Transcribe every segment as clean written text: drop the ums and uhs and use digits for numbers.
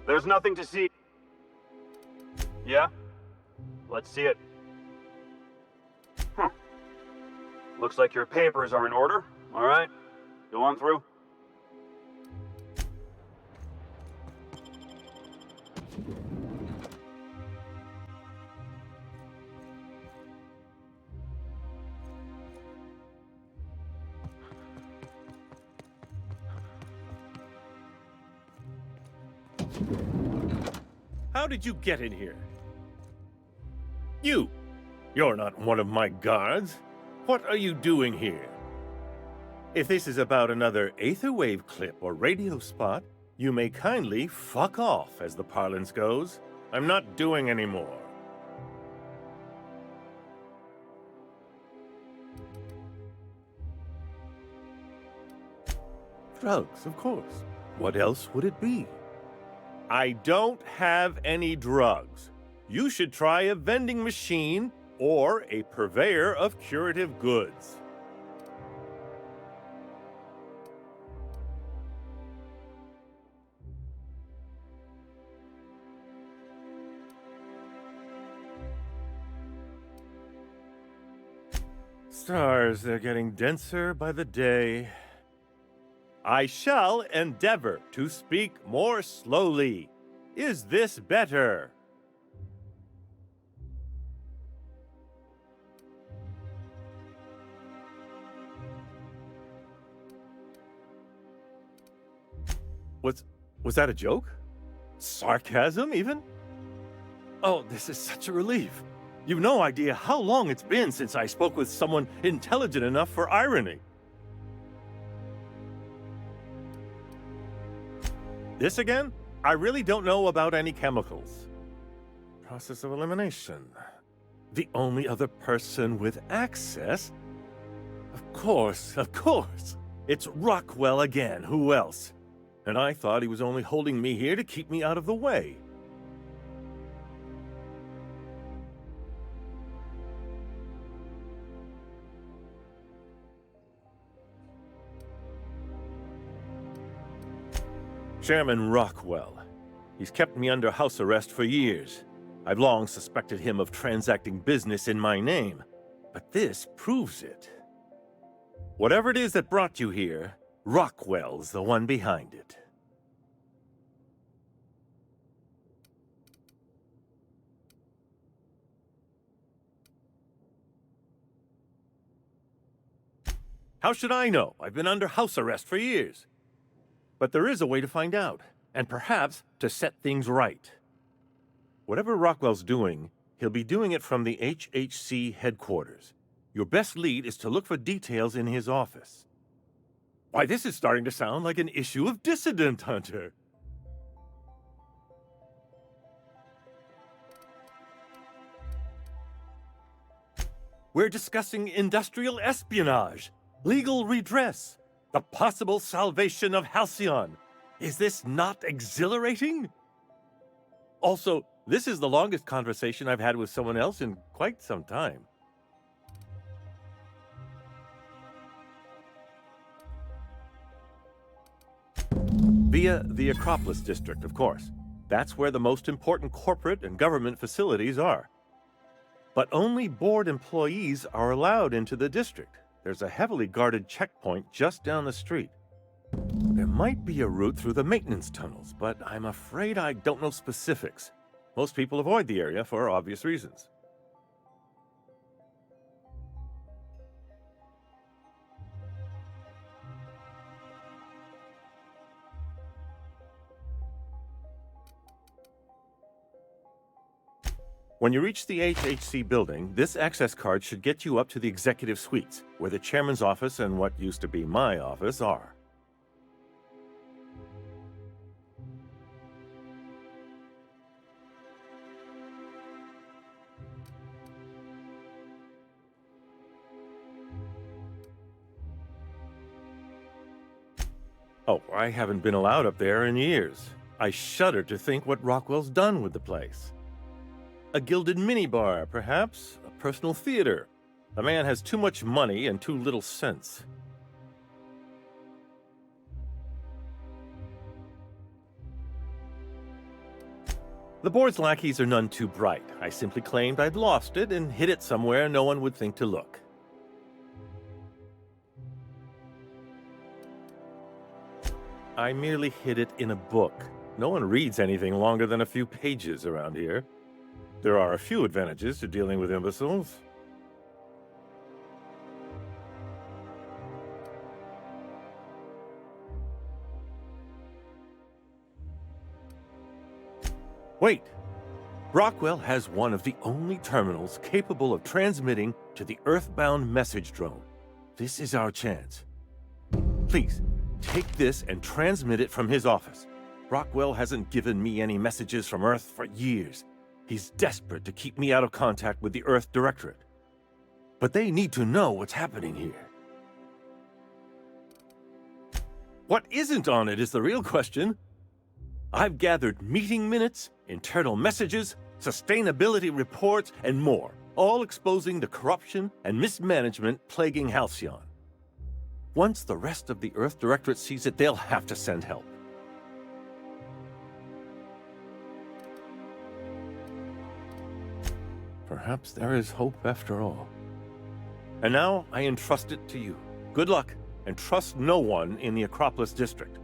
There's nothing to see. Yeah? Let's see it. Looks like your papers are in order. All right, go on through. How did you get in here? You're not one of my guards. What are you doing here? If this is about another Aetherwave clip or radio spot, you may kindly fuck off, as the parlance goes. I'm not doing any more. Drugs, of course. What else would it be? I don't have any drugs. You should try a vending machine or a purveyor of curative goods. Stars, they're getting denser by the day. I shall endeavor to speak more slowly. Is this better? Was that a joke? Sarcasm, even? Oh, this is such a relief. You've no idea how long it's been since I spoke with someone intelligent enough for irony. This again? I really don't know about any chemicals. Process of elimination. The only other person with access? Of course. It's Rockwell again. Who else? And I thought he was only holding me here to keep me out of the way. Chairman Rockwell. He's kept me under house arrest for years. I've long suspected him of transacting business in my name, but this proves it. Whatever it is that brought you here, Rockwell's the one behind it. How should I know? I've been under house arrest for years. But there is a way to find out, and perhaps to set things right. Whatever Rockwell's doing, he'll be doing it from the HHC headquarters. Your best lead is to look for details in his office. Why, this is starting to sound like an issue of Dissident Hunter. We're discussing industrial espionage, legal redress, the possible salvation of Halcyon. Is this not exhilarating? Also, this is the longest conversation I've had with someone else in quite some time. Via the Acropolis district, of course. That's where the most important corporate and government facilities are. But only board employees are allowed into the district. There's a heavily guarded checkpoint just down the street. There might be a route through the maintenance tunnels, but I'm afraid I don't know specifics. Most people avoid the area for obvious reasons. When you reach the HHC building, this access card should get you up to the executive suites, where the chairman's office and what used to be my office are. Oh, I haven't been allowed up there in years. I shudder to think what Rockwell's done with the place. A gilded minibar, perhaps? A personal theater? The man has too much money and too little sense. The board's lackeys are none too bright. I simply claimed I'd lost it and hid it somewhere no one would think to look. I merely hid it in a book. No one reads anything longer than a few pages around here. There are a few advantages to dealing with imbeciles. Wait! Rockwell has one of the only terminals capable of transmitting to the Earthbound message drone. This is our chance. Please, take this and transmit it from his office. Rockwell hasn't given me any messages from Earth for years. He's desperate to keep me out of contact with the Earth Directorate. But they need to know what's happening here. What isn't on it is the real question. I've gathered meeting minutes, internal messages, sustainability reports, and more, all exposing the corruption and mismanagement plaguing Halcyon. Once the rest of the Earth Directorate sees it, they'll have to send help. Perhaps there is hope after all. And now I entrust it to you. Good luck, and trust no one in the Acropolis District.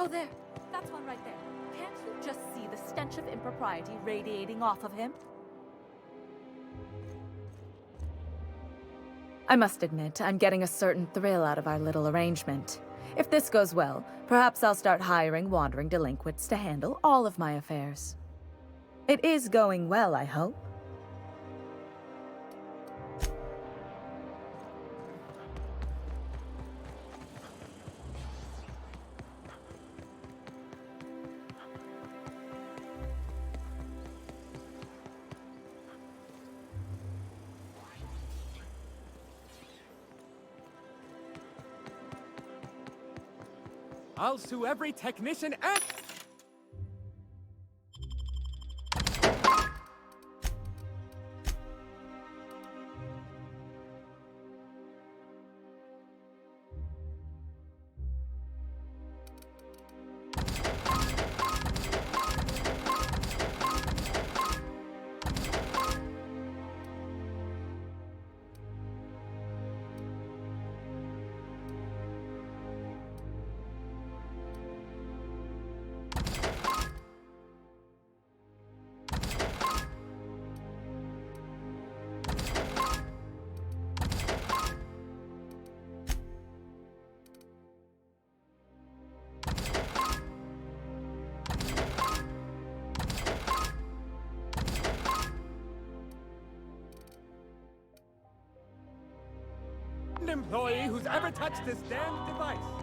Oh, there. That's one right there. Can't you just see the stench of impropriety radiating off of him? I must admit, I'm getting a certain thrill out of our little arrangement. If this goes well, perhaps I'll start hiring wandering delinquents to handle all of my affairs. It is going well, I hope. I'll sue every technician and... employee who's ever touched this damned device.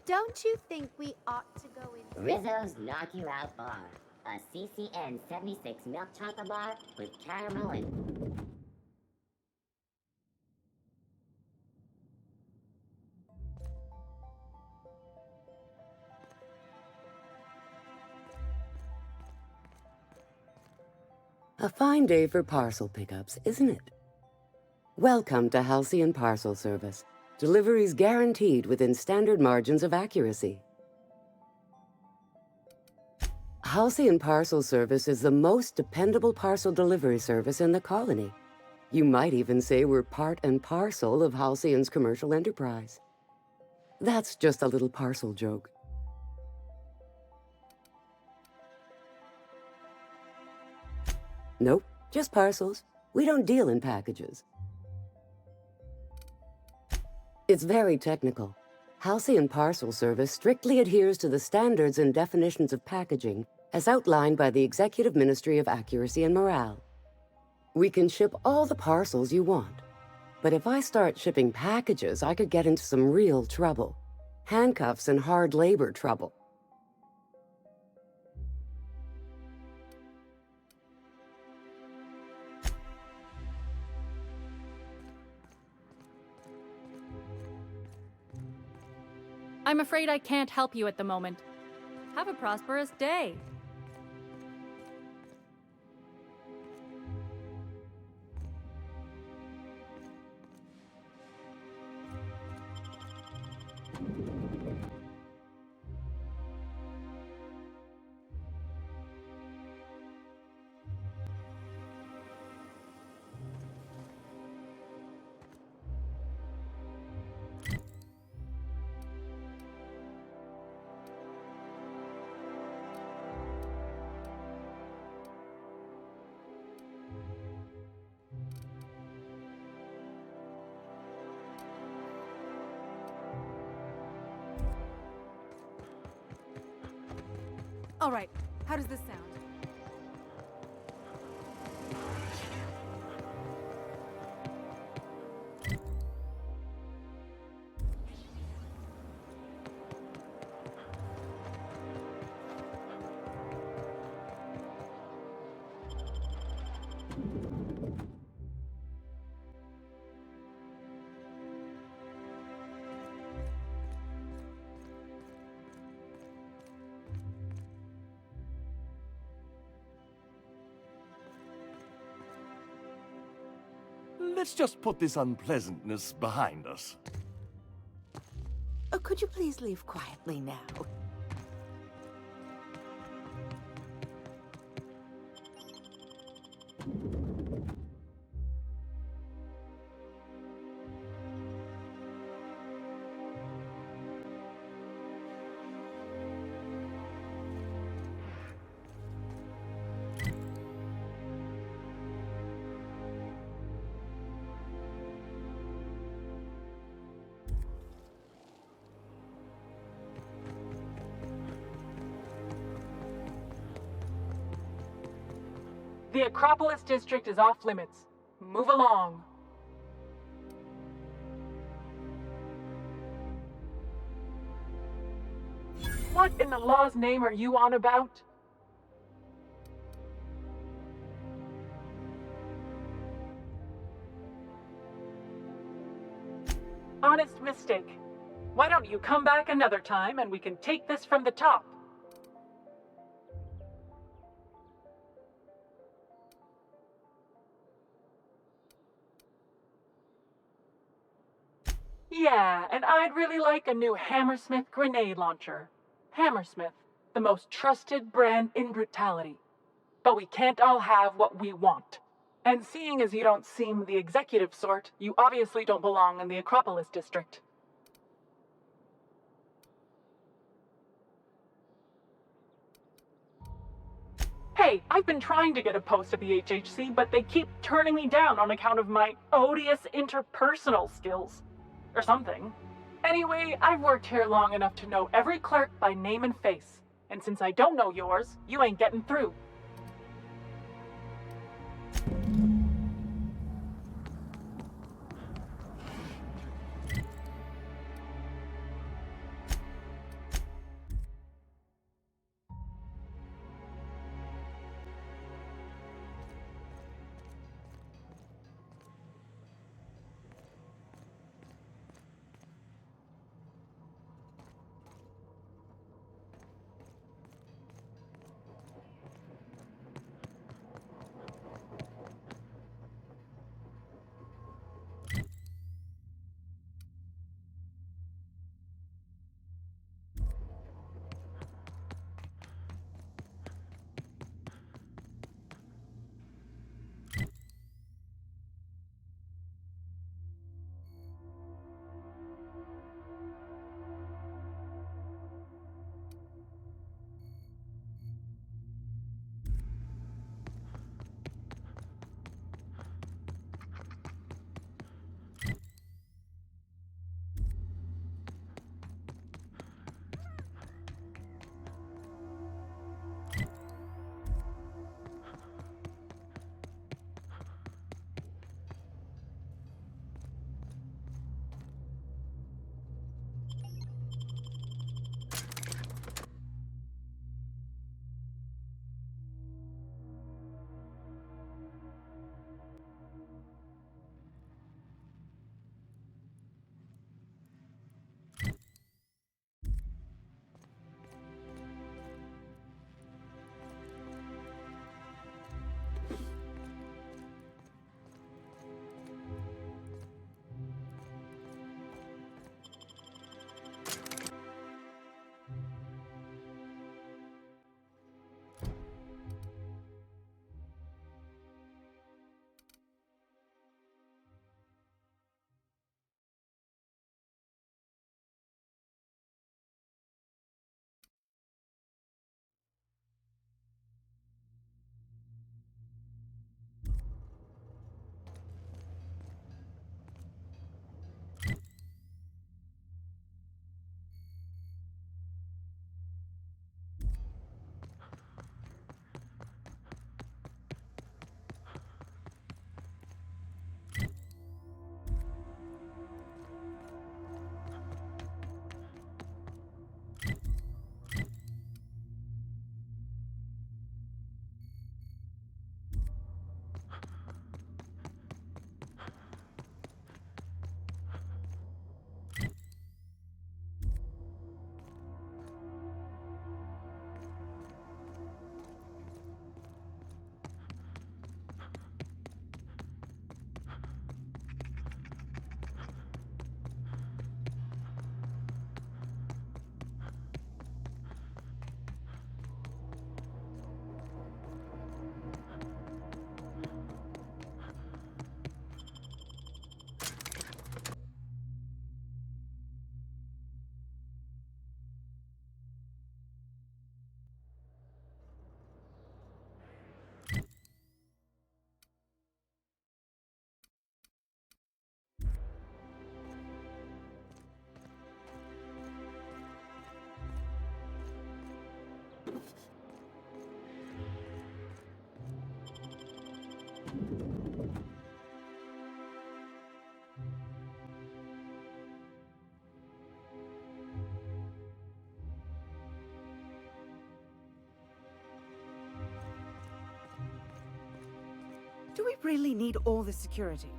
Don't you think we ought to go in? Rizzo's Knock You Out Bar. A CCN 76 milk chocolate bar with caramel and... A fine day for parcel pickups, isn't it? Welcome to Halcyon Parcel Service. Deliveries guaranteed within standard margins of accuracy. Halcyon Parcel Service is the most dependable parcel delivery service in the colony. You might even say we're part and parcel of Halcyon's commercial enterprise. That's just a little parcel joke. Nope, just parcels. We don't deal in packages. It's very technical. Halcyon Parcel Service strictly adheres to the standards and definitions of packaging as outlined by the Executive Ministry of Accuracy and Morale. We can ship all the parcels you want. But if I start shipping packages, I could get into some real trouble. Handcuffs and hard labor trouble. I'm afraid I can't help you at the moment. Have a prosperous day. All right, how does this sound? Let's just put this unpleasantness behind us. Oh, could you please leave quietly now? The Acropolis district is off limits. Move along. What in the law's name are you on about? Honest mistake. Why don't you come back another time and we can take this from the top? Yeah, and I'd really like a new Hammersmith grenade launcher. Hammersmith, the most trusted brand in brutality. But we can't all have what we want. And seeing as you don't seem the executive sort, you obviously don't belong in the Acropolis district. Hey, I've been trying to get a post at the HHC, but they keep turning me down on account of my odious interpersonal skills. Or something. Anyway, I've worked here long enough to know every clerk by name and face. And since I don't know yours, you ain't getting through. Do we really need all this security?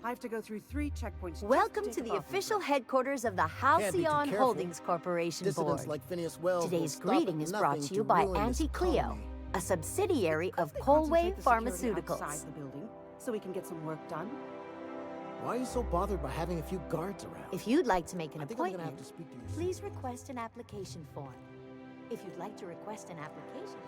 I have to go through 3 checkpoints. Welcome just to take the a bathroom official break. headquarters of the Can't be too Halcyon careful. Holdings Corporation Dissidents Board. like Phineas Wells will Today's stop greeting at is brought nothing to you by ruin this Auntie Cleo, colony. a subsidiary of They Colway concentrate the security Pharmaceuticals. outside the building, so we can get some work done. Why are you so bothered by having a few guards around? If you'd like to make an I think I'm gonna have appointment, to speak to you. please request an application form. If you'd like to request an application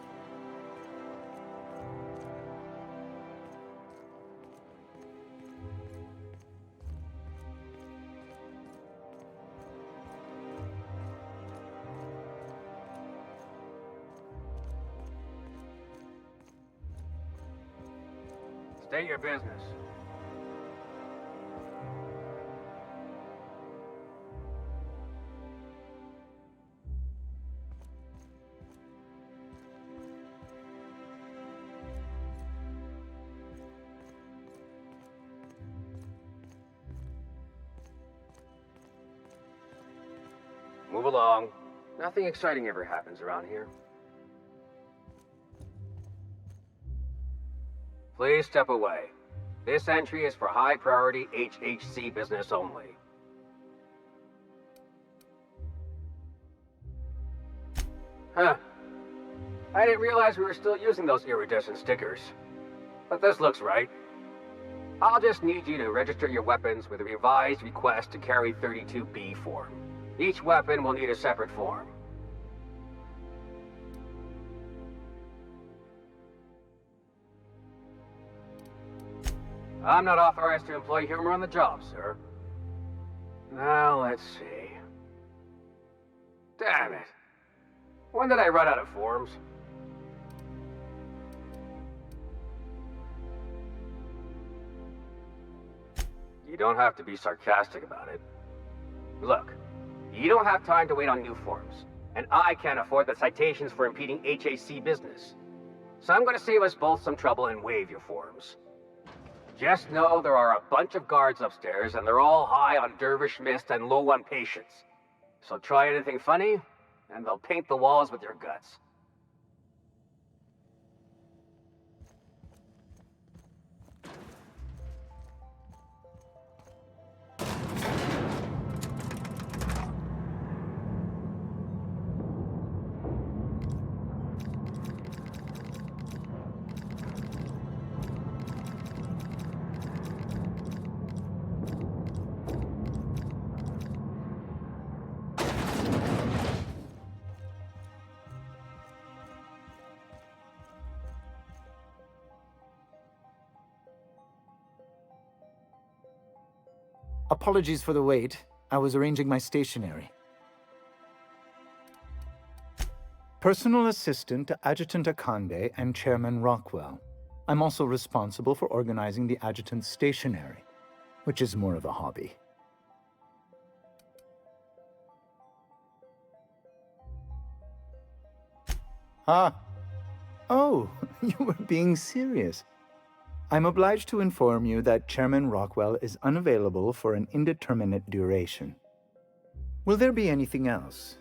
State your business. Move along. Nothing exciting ever happens around here. Please step away. This entry is for high-priority HHC business only. Huh. I didn't realize we were still using those iridescent stickers. But this looks right. I'll just need you to register your weapons with a revised request to carry 32B form. Each weapon will need a separate form. I'm not authorized to employ humor on the job, sir. Now, let's see. Damn it. When did I run out of forms? You don't have to be sarcastic about it. Look, you don't have time to wait on new forms, and I can't afford the citations for impeding HAC business. So I'm going to save us both some trouble and waive your forms. Just know there are a bunch of guards upstairs, and they're all high on dervish mist and low on patience. So try anything funny, and they'll paint the walls with your guts. Apologies for the wait. I was arranging my stationery. Personal assistant to Adjutant Akande and Chairman Rockwell. I'm also responsible for organizing the adjutant's stationery, which is more of a hobby. Ah. Oh, you were being serious. I'm obliged to inform you that Chairman Rockwell is unavailable for an indeterminate duration. Will there be anything else?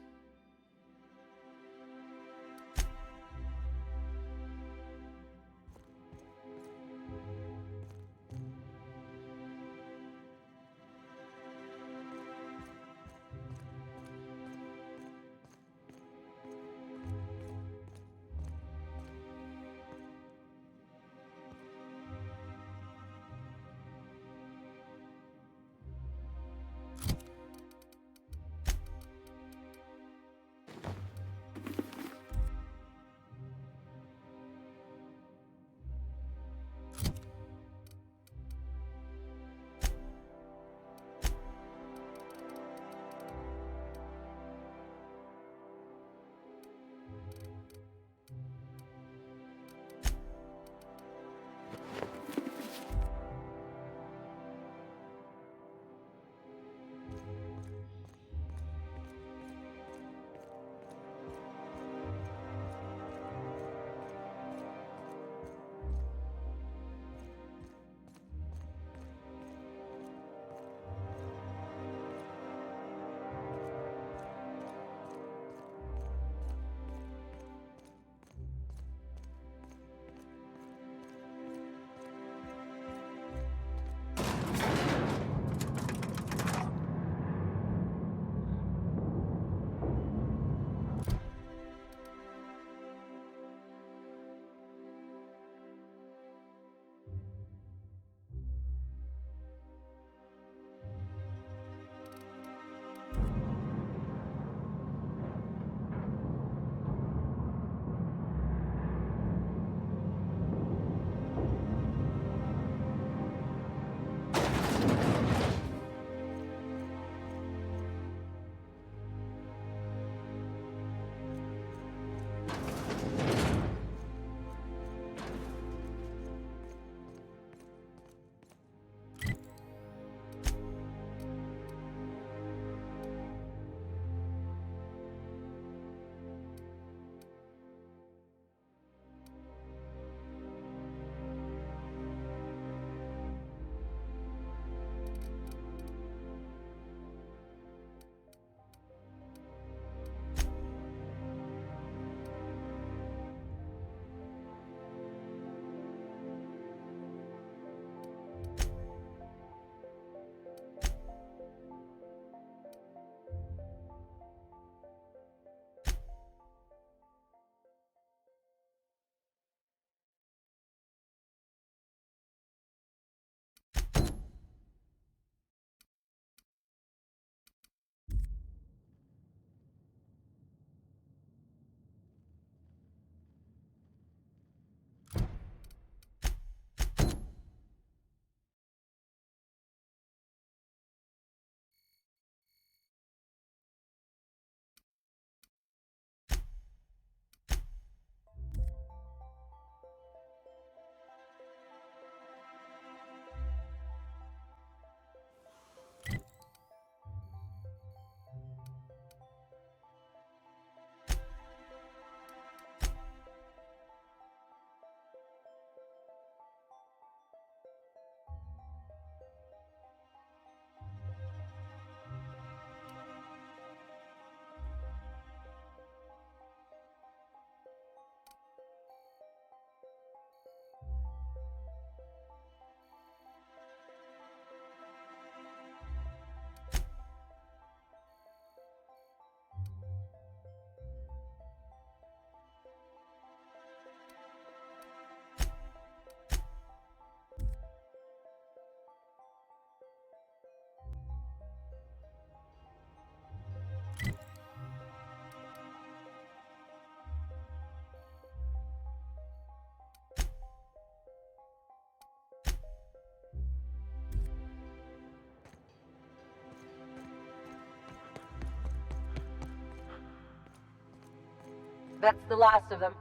That's the last of them.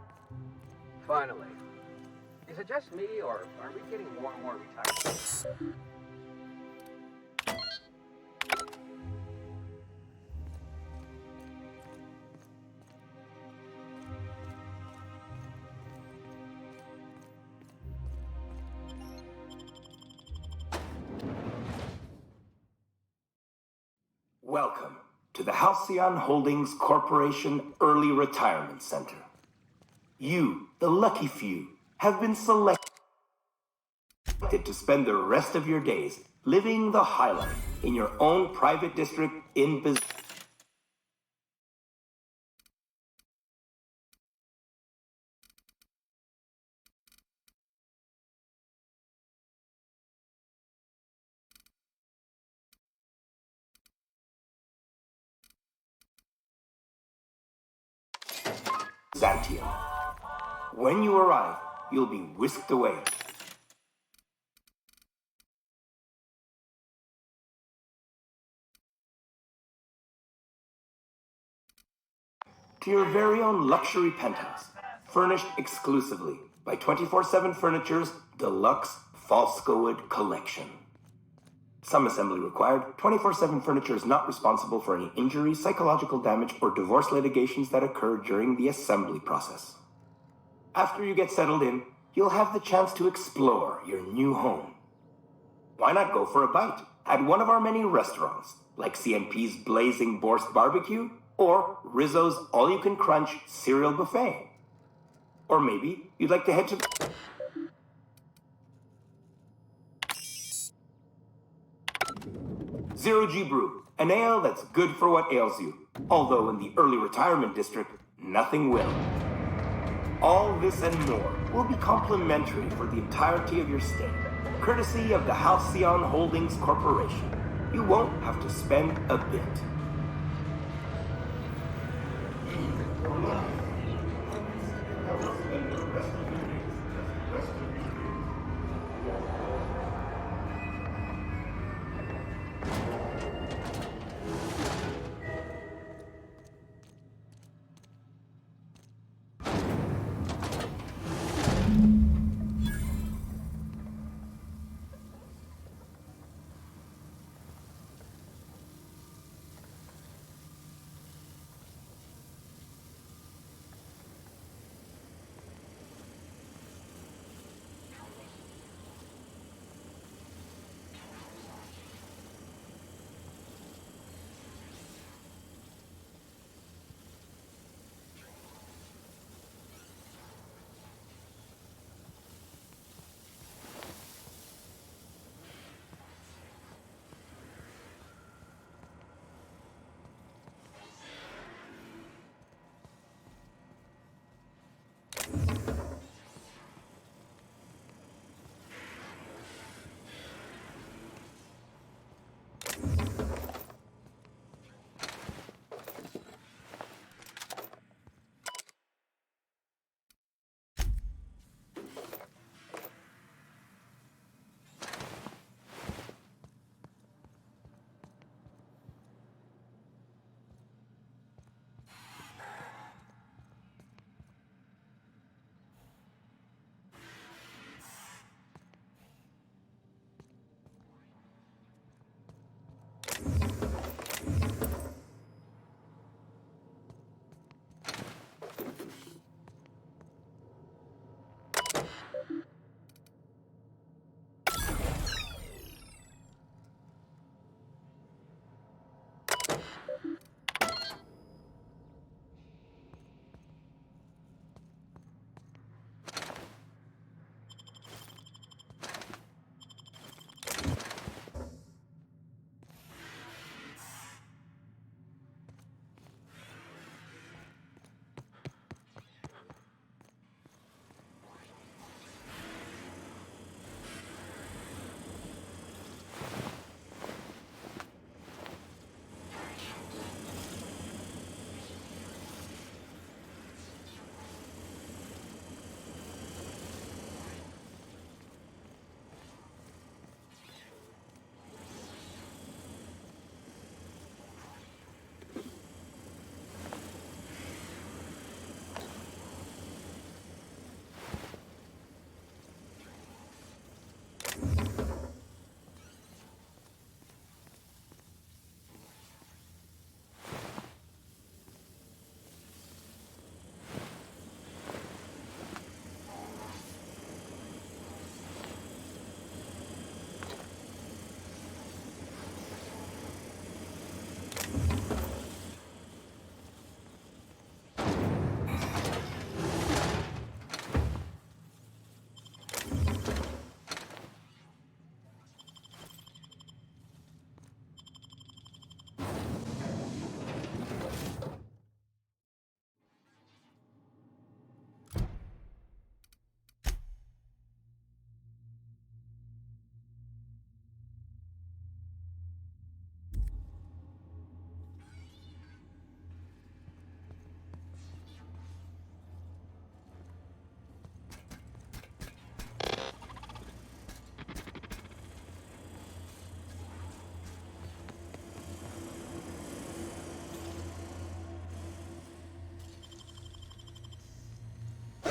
Finally. Is it just me, or are we getting more and more retired? Welcome to the Halcyon Holdings Corporation Early Retirement Center. You, the lucky few, have been selected to spend the rest of your days living the high life in your own private district in Byzantium. When you arrive, you'll be whisked away to your very own luxury penthouse, furnished exclusively by 24/7 Furniture's deluxe Falscowood collection. Some assembly required. 24/7 Furniture is not responsible for any injuries, psychological damage, or divorce litigations that occur during the assembly process. After you get settled in, you'll have the chance to explore your new home. Why not go for a bite at one of our many restaurants, like CNP's Blazing Borscht Barbecue or Rizzo's All-You-Can-Crunch Cereal Buffet? Or maybe you'd like to head to Zero G Brew, an ale that's good for what ails you. Although in the early retirement district, nothing will. All this and more will be complimentary for the entirety of your stay, courtesy of the Halcyon Holdings Corporation. You won't have to spend a bit.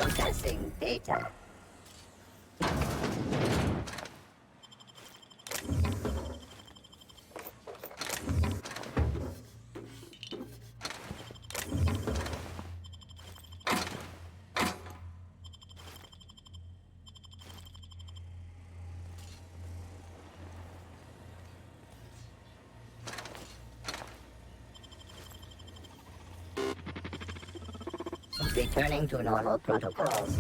Processing data. Returning to normal protocols.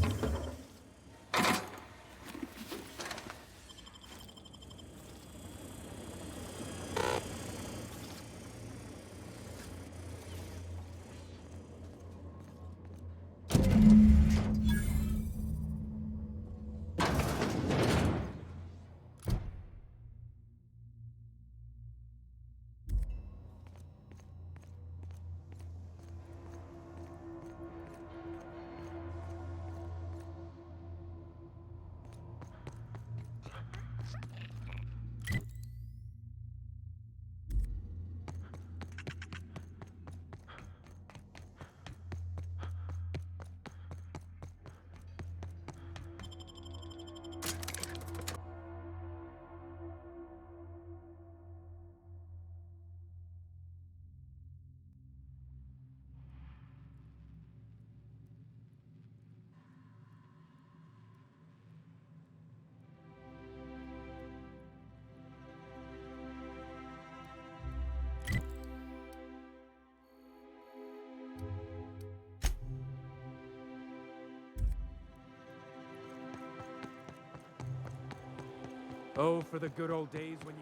Oh, for the good old days when you...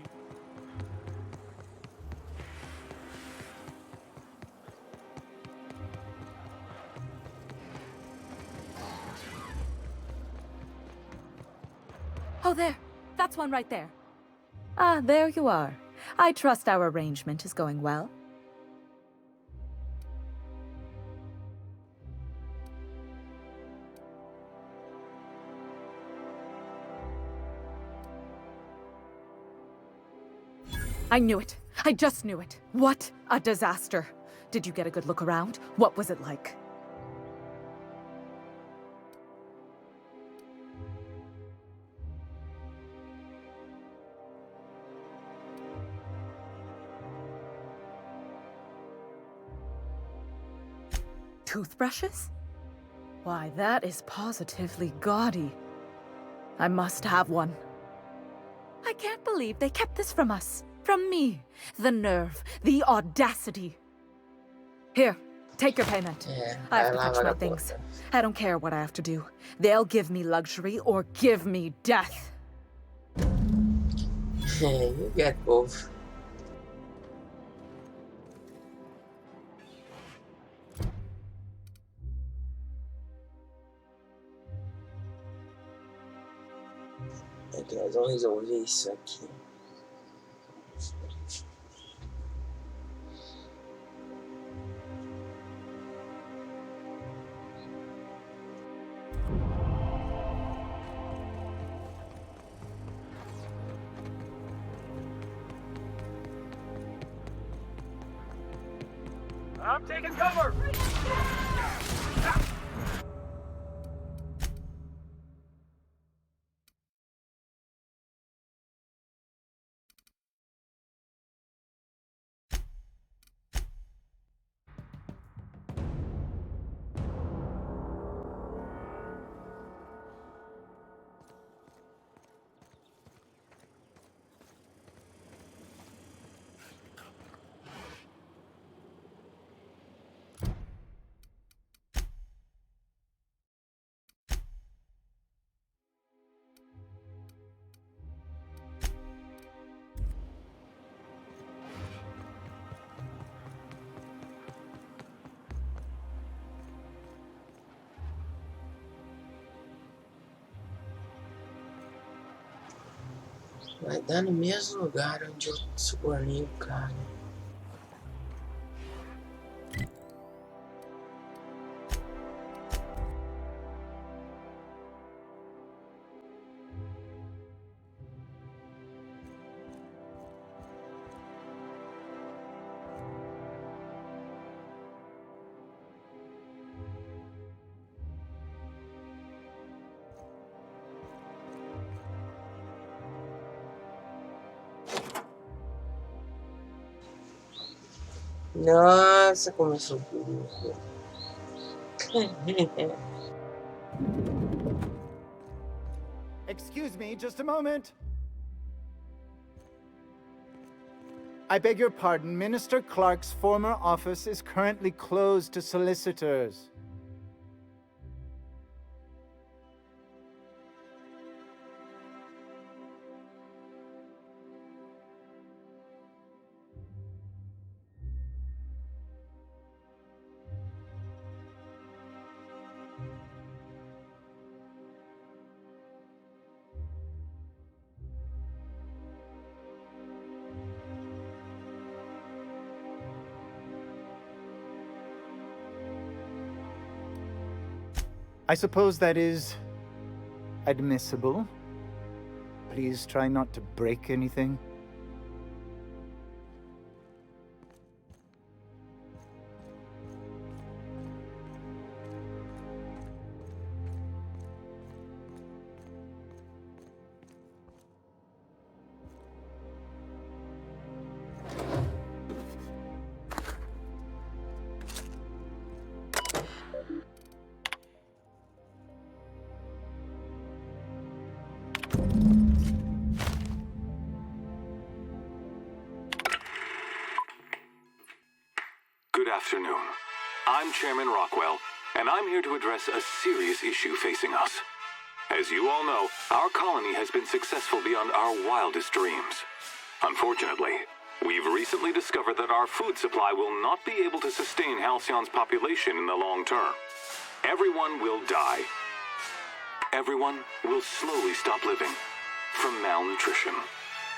Oh, there. That's one right there. Ah, there you are. I trust our arrangement is going well. I knew it. I just knew it. What a disaster. Did you get a good look around? What was it like? Toothbrushes? Why, that is positively gaudy. I must have one. I can't believe they kept this from us. From me. The nerve. The audacity. Here, take your payment. I have to fetch my things. I don't care what I have to do. They'll give me luxury or give me death. You get both. É que nós vamos resolver isso aqui. I'm taking cover! Vai dar no mesmo lugar onde eu subornei o cara. Nossa, como eu sou burro. Excuse me, just a moment. I beg your pardon. Minister Clark's former office is currently closed to solicitors. I suppose that is admissible. Please try not to break anything. Good afternoon. I'm Chairman Rockwell, and I'm here to address a serious issue facing us. As you all know, our colony has been successful beyond our wildest dreams. Unfortunately, we've recently discovered that our food supply will not be able to sustain Halcyon's population in the long term. Everyone will die. Everyone will slowly stop living from malnutrition.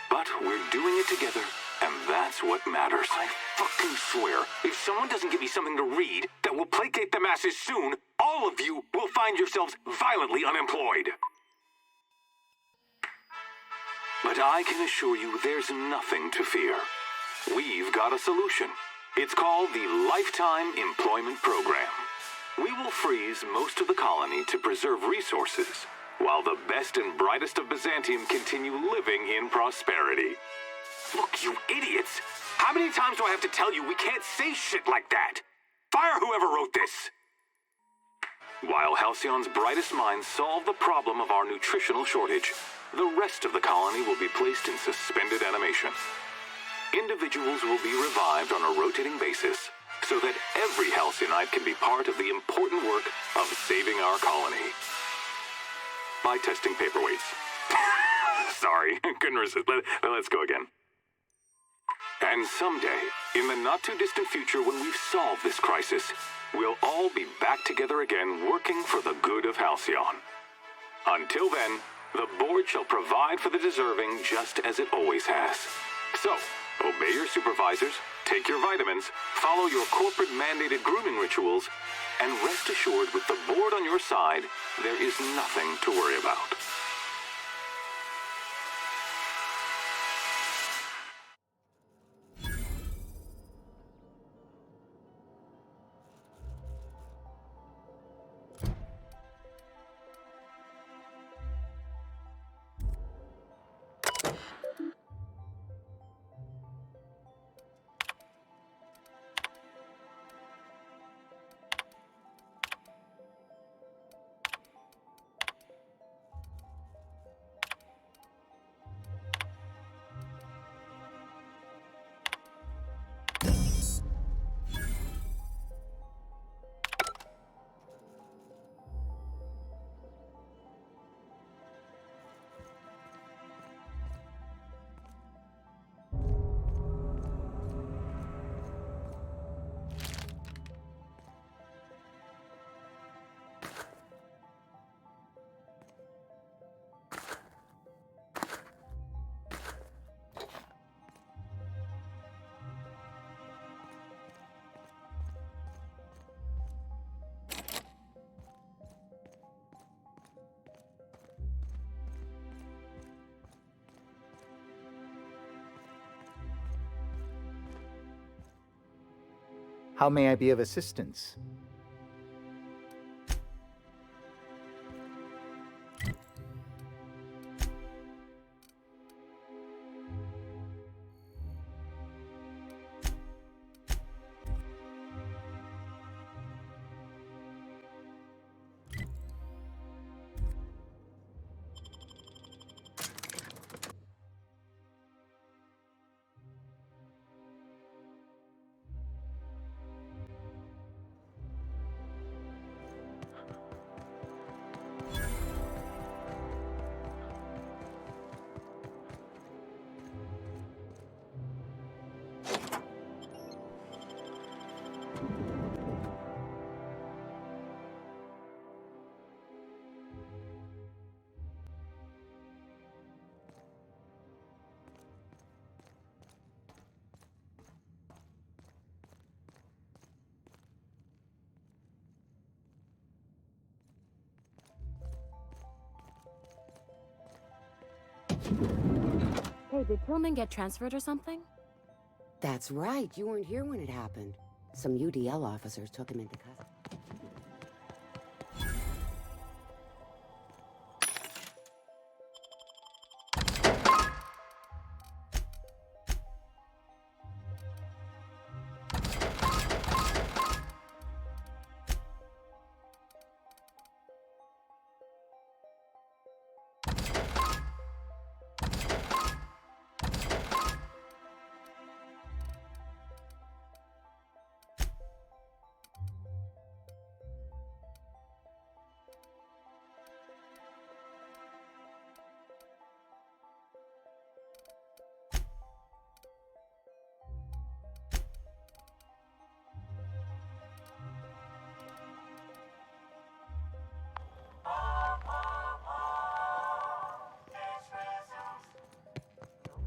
But we're doing it together, and that's what matters. I fucking swear, if someone doesn't give me something to read that will placate the masses soon, all of you will find yourselves violently unemployed. But I can assure you there's nothing to fear. We've got a solution. It's called the Lifetime Employment Program. We will freeze most of the colony to preserve resources, while the best and brightest of Byzantium continue living in prosperity. Look, you idiots! How many times do I have to tell you we can't say shit like that? Fire whoever wrote this! While Halcyon's brightest minds solve the problem of our nutritional shortage, the rest of the colony will be placed in suspended animation. Individuals will be revived on a rotating basis, so that every Halcyonite can be part of the important work of saving our colony. By testing paperweights. Sorry, couldn't resist. Let's go again. And someday, in the not-too-distant future when we've solved this crisis, we'll all be back together again working for the good of Halcyon. Until then, the board shall provide for the deserving just as it always has. So, obey your supervisors, take your vitamins, follow your corporate-mandated grooming rituals, and rest assured with the board on your side, there is nothing to worry about. How may I be of assistance? Hey, did Tillman get transferred or something? That's right. You weren't here when it happened. Some UDL officers took him into custody.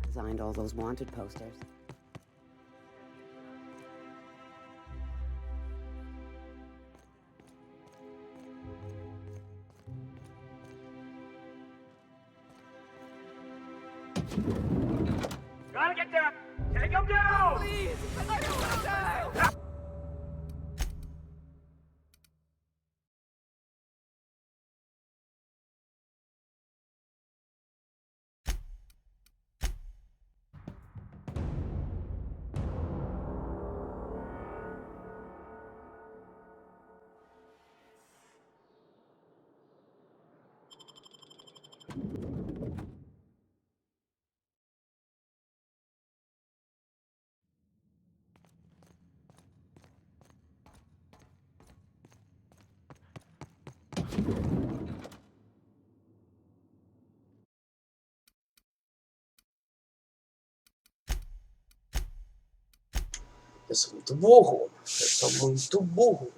Designed all those wanted posters. Gotta get there! Take him down! Please, I don't want to die! Eu sou muito burro. Eu sou muito burro.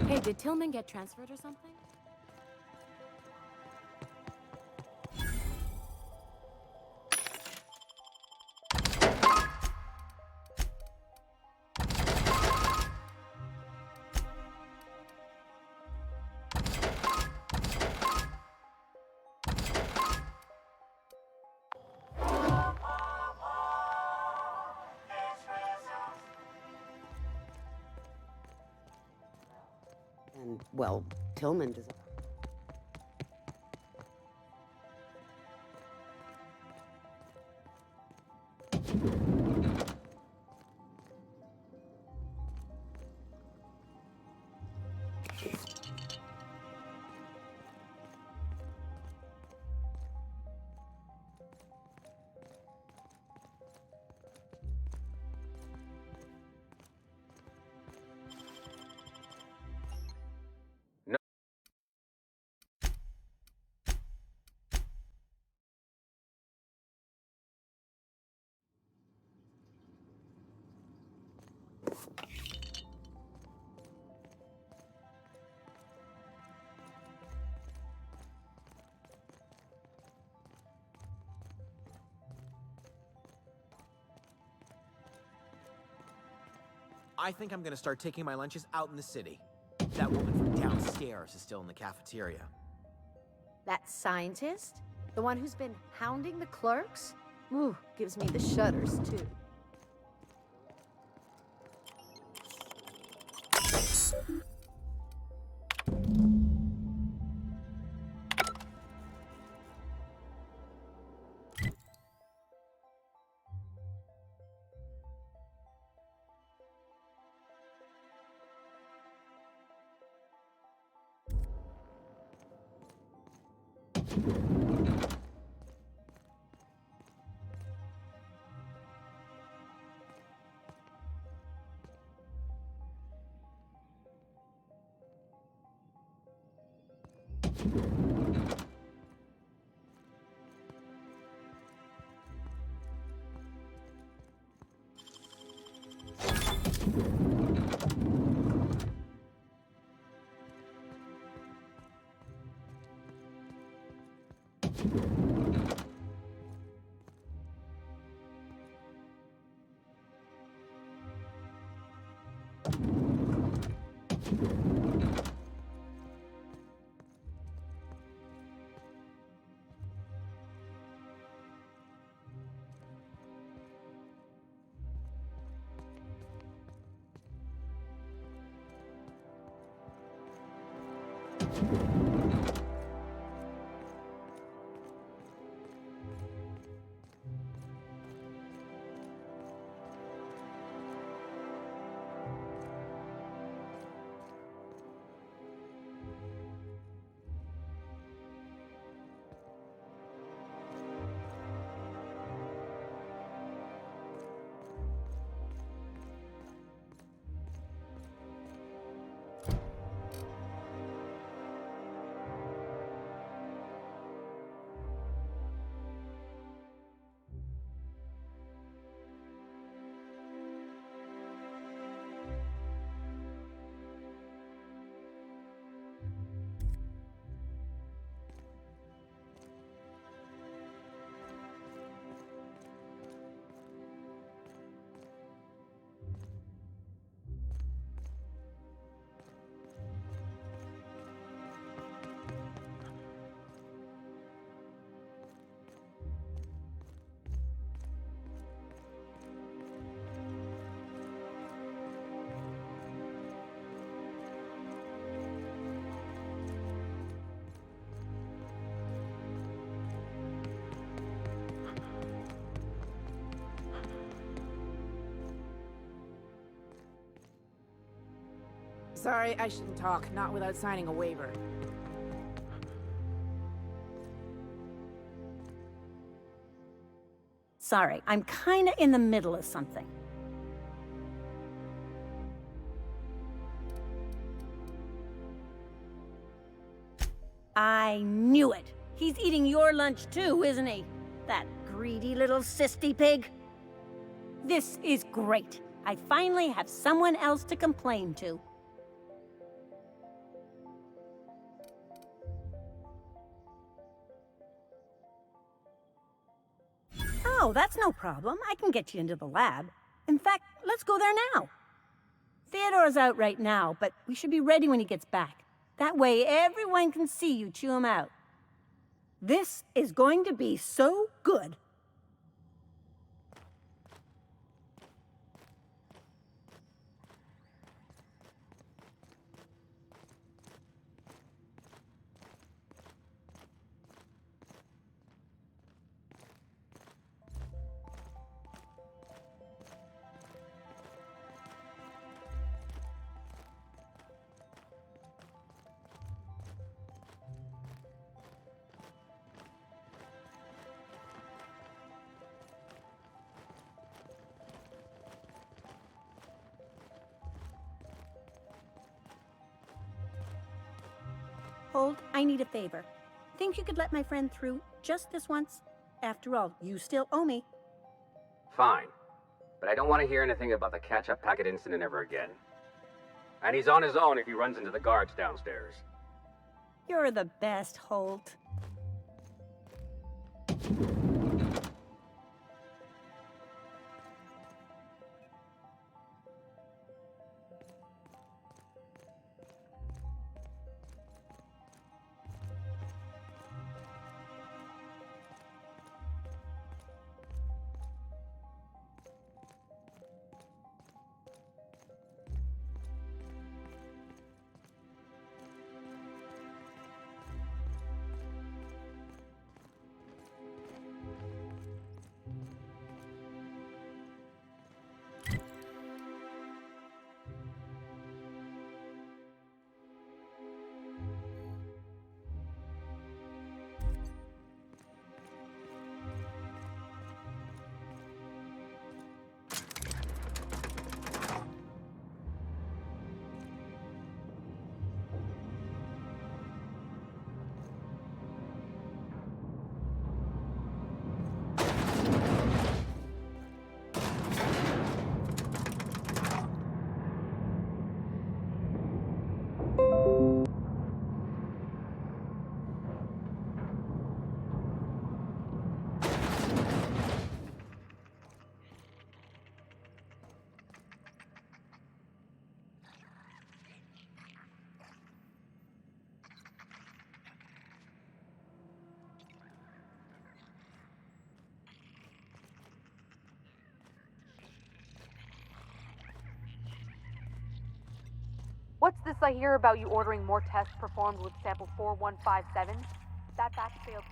Hey, did Tillman get transferred or something? And, well, Tillman does. I think I'm gonna start taking my lunches out in the city. That woman from downstairs is still in the cafeteria. That scientist? The one who's been hounding the clerks? Ooh, gives me the shudders, too. Sorry, I shouldn't talk, not without signing a waiver. Sorry, I'm kinda in the middle of something. I knew it! He's eating your lunch too, isn't he? That greedy little cysty pig. This is great. I finally have someone else to complain to. Oh, that's no problem. I can get you into the lab. In fact, let's go there now. Theodore's out right now, but we should be ready when he gets back. That way everyone can see you chew him out. This is going to be so good. Hold, I need a favor. Think you could let my friend through just this once? After all, you still owe me. Fine. But I don't want to hear anything about the catch-up packet incident ever again. And he's on his own if he runs into the guards downstairs. You're the best, Holt. I hear about you ordering more tests performed with sample 4157, that batch failed.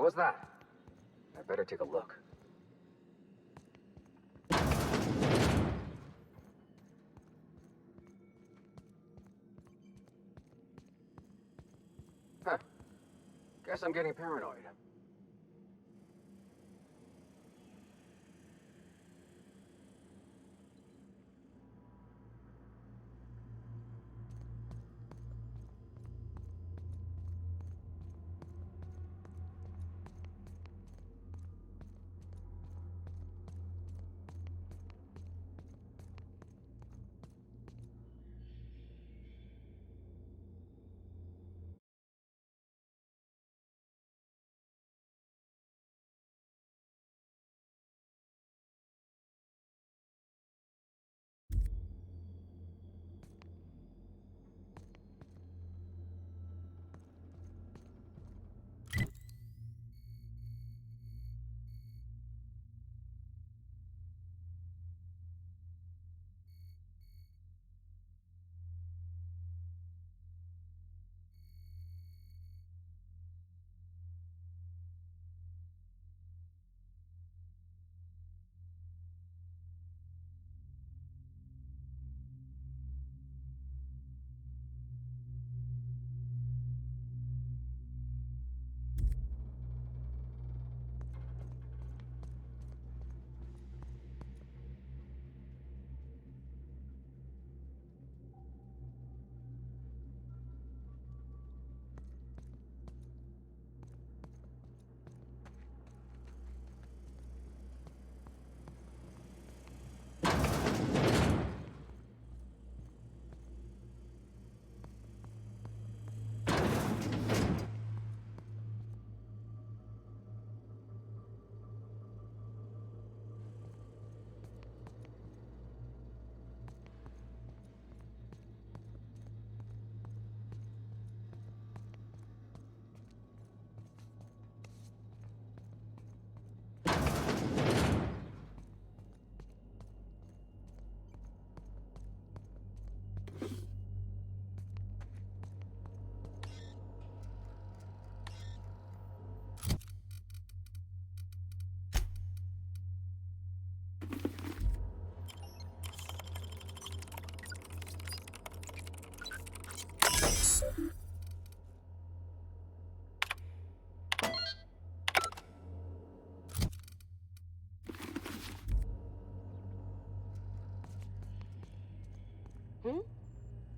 What was that? I better take a look. Huh. Guess I'm getting paranoid.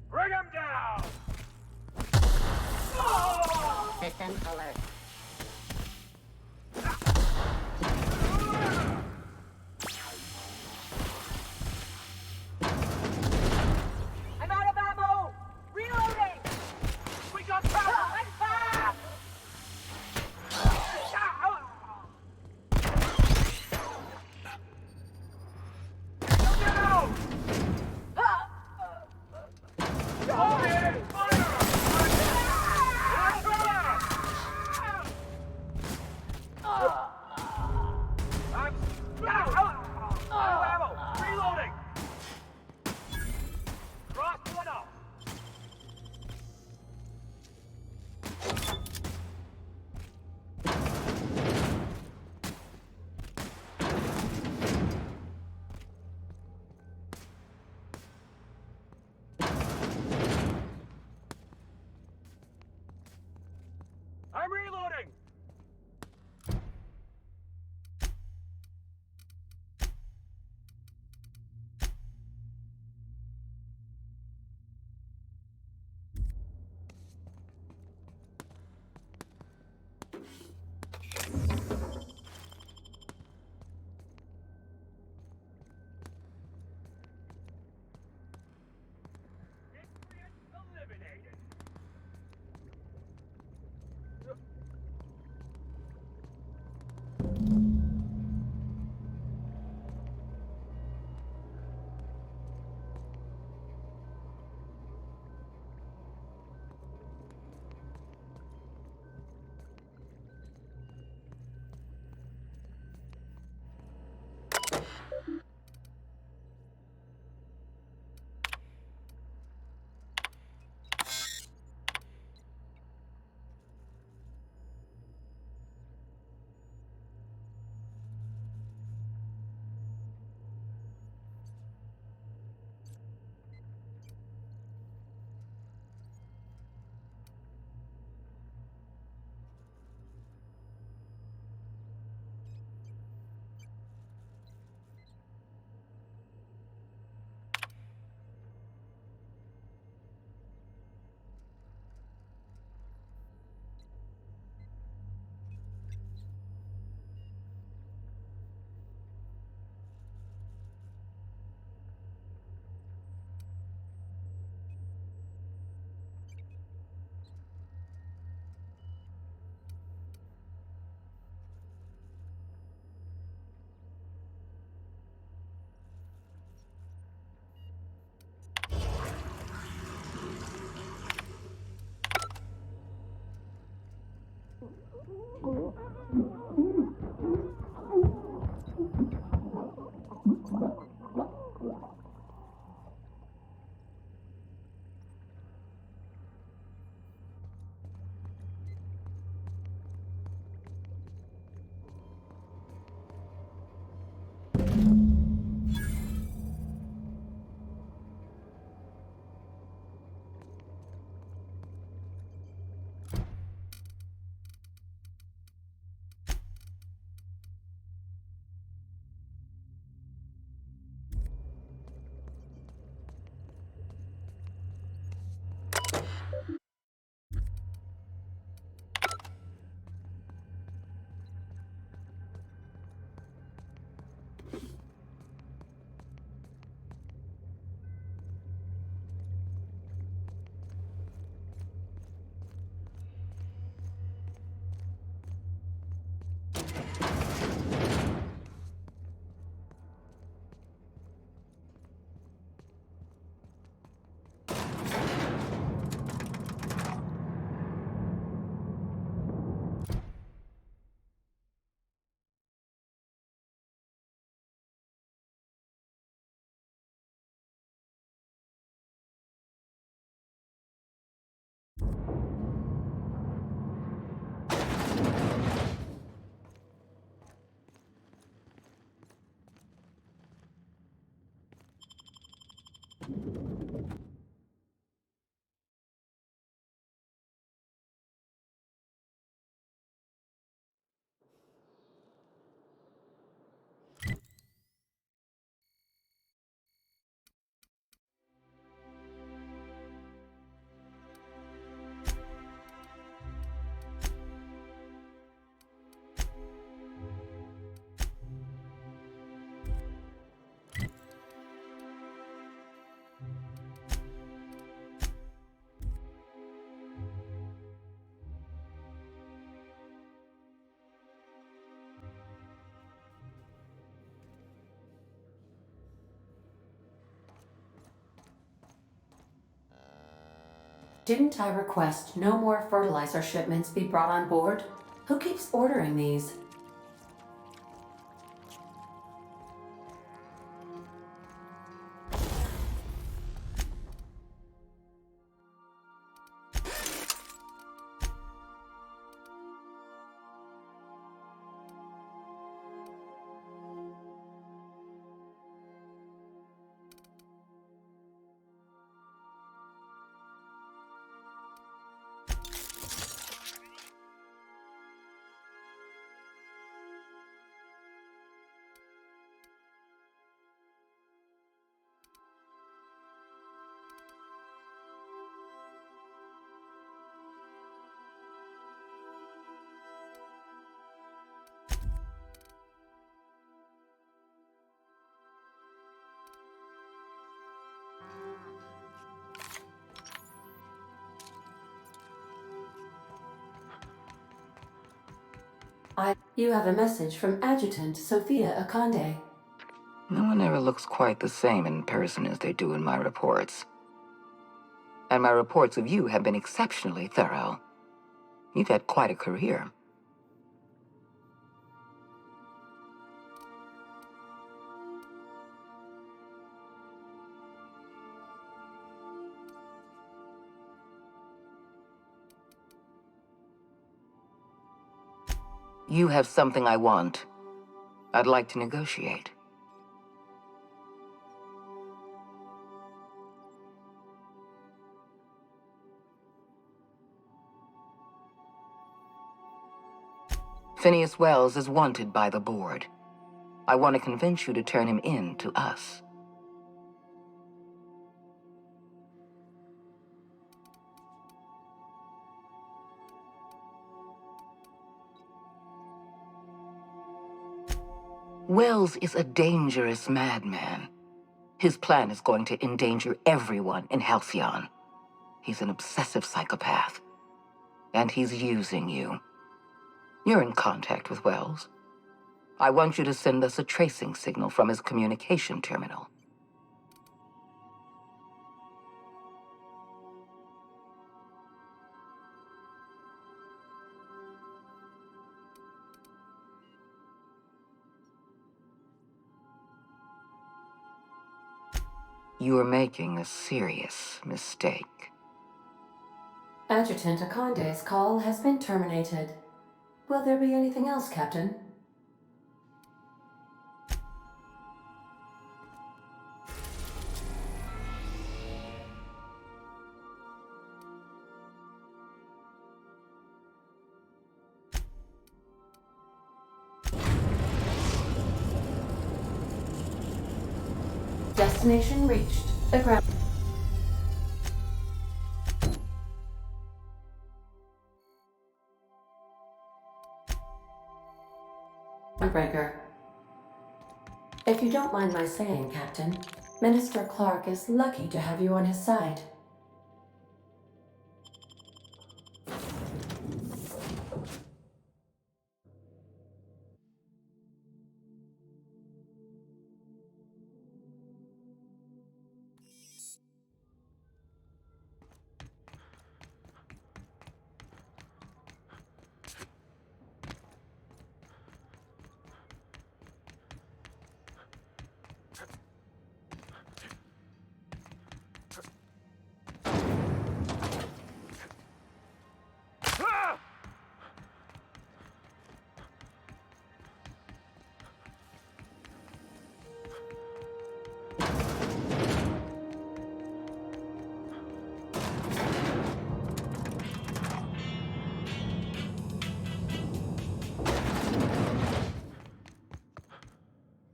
Bring him down! System alert. I'm out of ammo! Reloading! We got power! I'm back! I'm reloading! Didn't I request no more fertilizer shipments be brought on board? Who keeps ordering these? You have a message from Adjutant Sophia Akande. No one ever looks quite the same in person as they do in my reports. And my reports of you have been exceptionally thorough. You've had quite a career. You have something I want. I'd like to negotiate. Phineas Wells is wanted by the board. I want to convince you to turn him in to us. Wells is a dangerous madman. His plan is going to endanger everyone in Halcyon. He's an obsessive psychopath. And he's using you. You're in contact with Wells. I want you to send us a tracing signal from his communication terminal. You are making a serious mistake. Adjutant Akande's call has been terminated. Will there be anything else, Captain? Destination reached. The ground. Breaker. If you don't mind my saying, Captain, Minister Clark is lucky to have you on his side.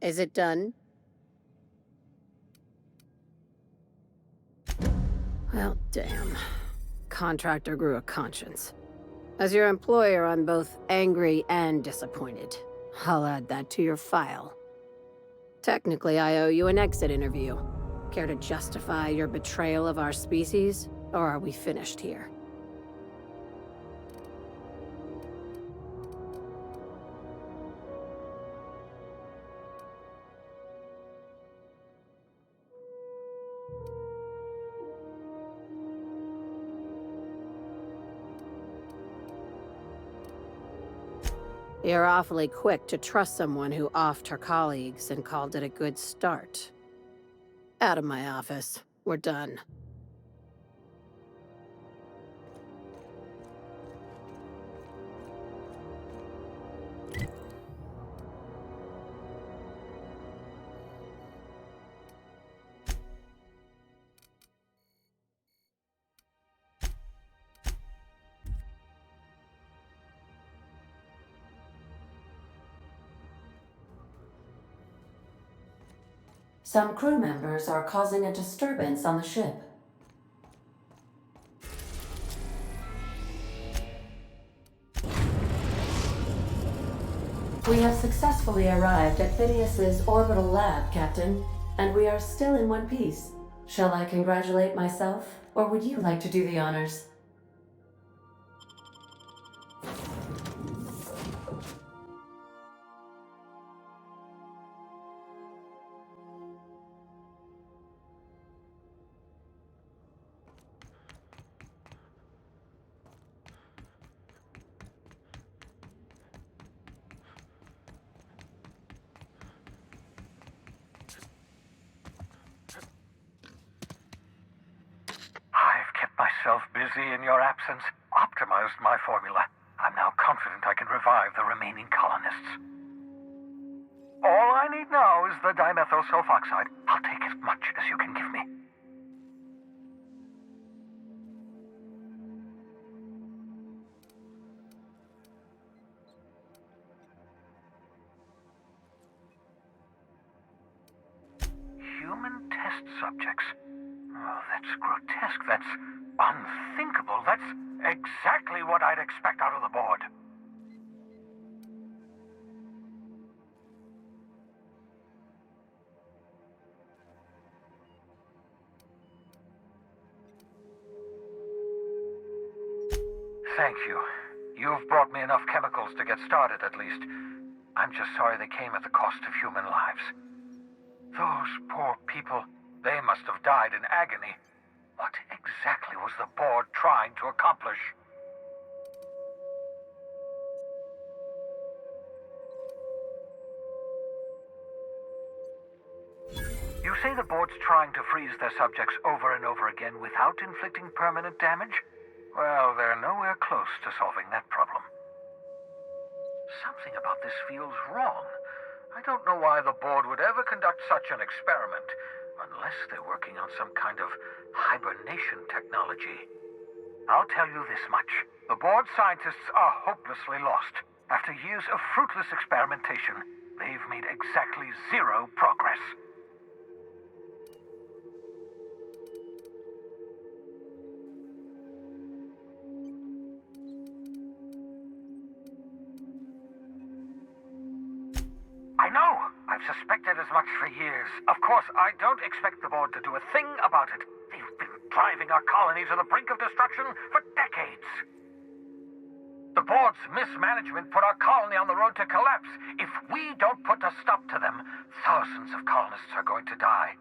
Is it done? Well, damn. Contractor grew a conscience. As your employer, I'm both angry and disappointed. I'll add that to your file. Technically, I owe you an exit interview. Care to justify your betrayal of our species, or are we finished here? You're awfully quick to trust someone who offed her colleagues and called it a good start. Out of my office. We're done. Some crew members are causing a disturbance on the ship. We have successfully arrived at Phineas's orbital lab, Captain, and we are still in one piece. Shall I congratulate myself, or would you like to do the honors? I've kept myself busy in your absence, optimized my formula. I'm now confident I can revive the remaining colonists. All I need now is the dimethyl sulfoxide. I'll take as much as you can give me. Human test subjects? Oh, that's grotesque. That's unthinkable. That's exactly what I'd expect out of the board. Thank you. You've brought me enough chemicals to get started, at least. I'm just sorry they came at the cost of human lives. Those poor people, they must have died in agony. What exactly was the board trying to accomplish? You say the board's trying to freeze their subjects over and over again without inflicting permanent damage? Well, they're nowhere close to solving that problem. Something about this feels wrong. I don't know why the board would ever conduct such an experiment, unless they're working on some kind of hibernation technology. I'll tell you this much. The board scientists are hopelessly lost. After years of fruitless experimentation, they've made exactly zero progress. I know! I've suspected as much for years. Of course, I don't expect the board to do a thing about it. They've been driving our colony to the brink of destruction for decades. The board's mismanagement put our colony on the road to collapse. If we don't put a stop to them, thousands of colonists are going to die.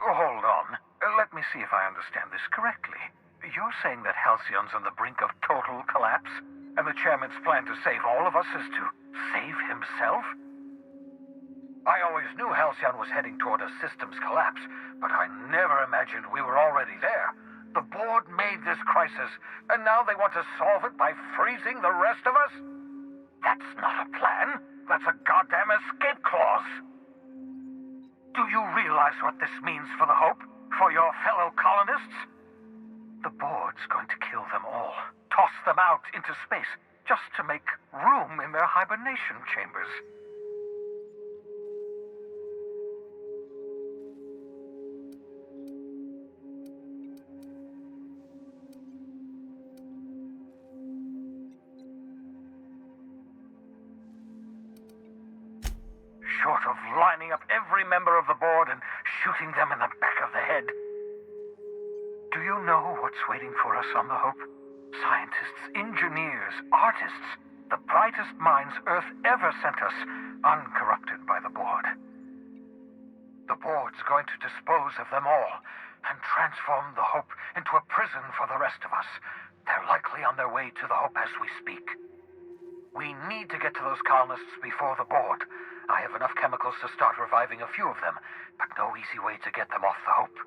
Hold on. Let me see if I understand this correctly. You're saying that Halcyon's on the brink of total collapse? And the chairman's plan to save all of us is to save himself? I always knew Halcyon was heading toward a systems collapse, but I never imagined we were already there. The board made this crisis, and now they want to solve it by freezing the rest of us? That's not a plan. That's a goddamn escape clause. Do you realize what this means for the Hope? For your fellow colonists? The board's going to kill them all. Toss them out into space, just to make room in their hibernation chambers. Short of lining up every member of the board and shooting them in the back of the head. Do you know what's waiting for us on the Hope? Scientists, engineers, artists, the brightest minds Earth ever sent us, uncorrupted by the board. The board's going to dispose of them all and transform the Hope into a prison for the rest of us. They're likely on their way to the Hope as we speak. We need to get to those colonists before the board. I have enough chemicals to start reviving a few of them, but no easy way to get them off the Hope.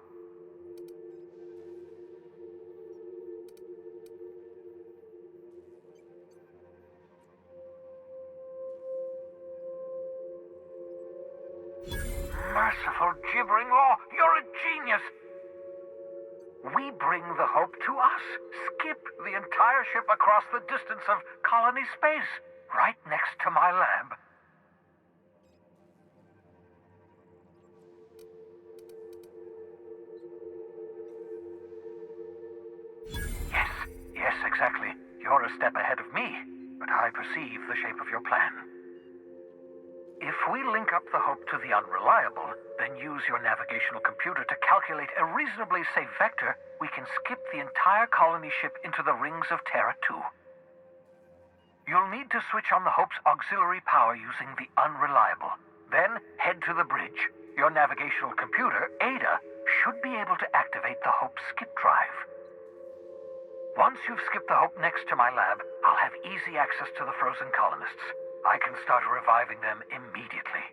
Merciful gibbering law, you're a genius! We bring the Hope to us. Skip the entire ship across the distance of colony space, right next to my lab. Yes, exactly. You're a step ahead of me, but I perceive the shape of your plan. If we link up the Hope to the Unreliable, then use your navigational computer to calculate a reasonably safe vector, we can skip the entire colony ship into the rings of Terra 2. You'll need to switch on the Hope's auxiliary power using the Unreliable. Then head to the bridge. Your navigational computer, Ada, should be able to activate the Hope's skip drive. Once you've skipped the Hope next to my lab, I'll have easy access to the frozen colonists. I can start reviving them immediately.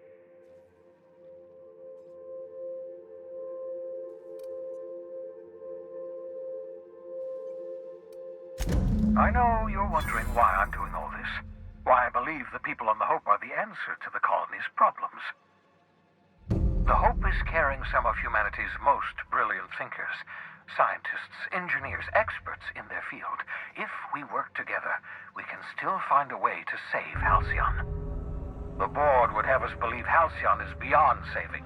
I know you're wondering why I'm doing all this. Why I believe the people on the Hope are the answer to the colony's problems. The Hope is carrying some of humanity's most brilliant thinkers. Scientists, engineers, experts in their field. If we work together, we can still find a way to save Halcyon. The board would have us believe Halcyon is beyond saving.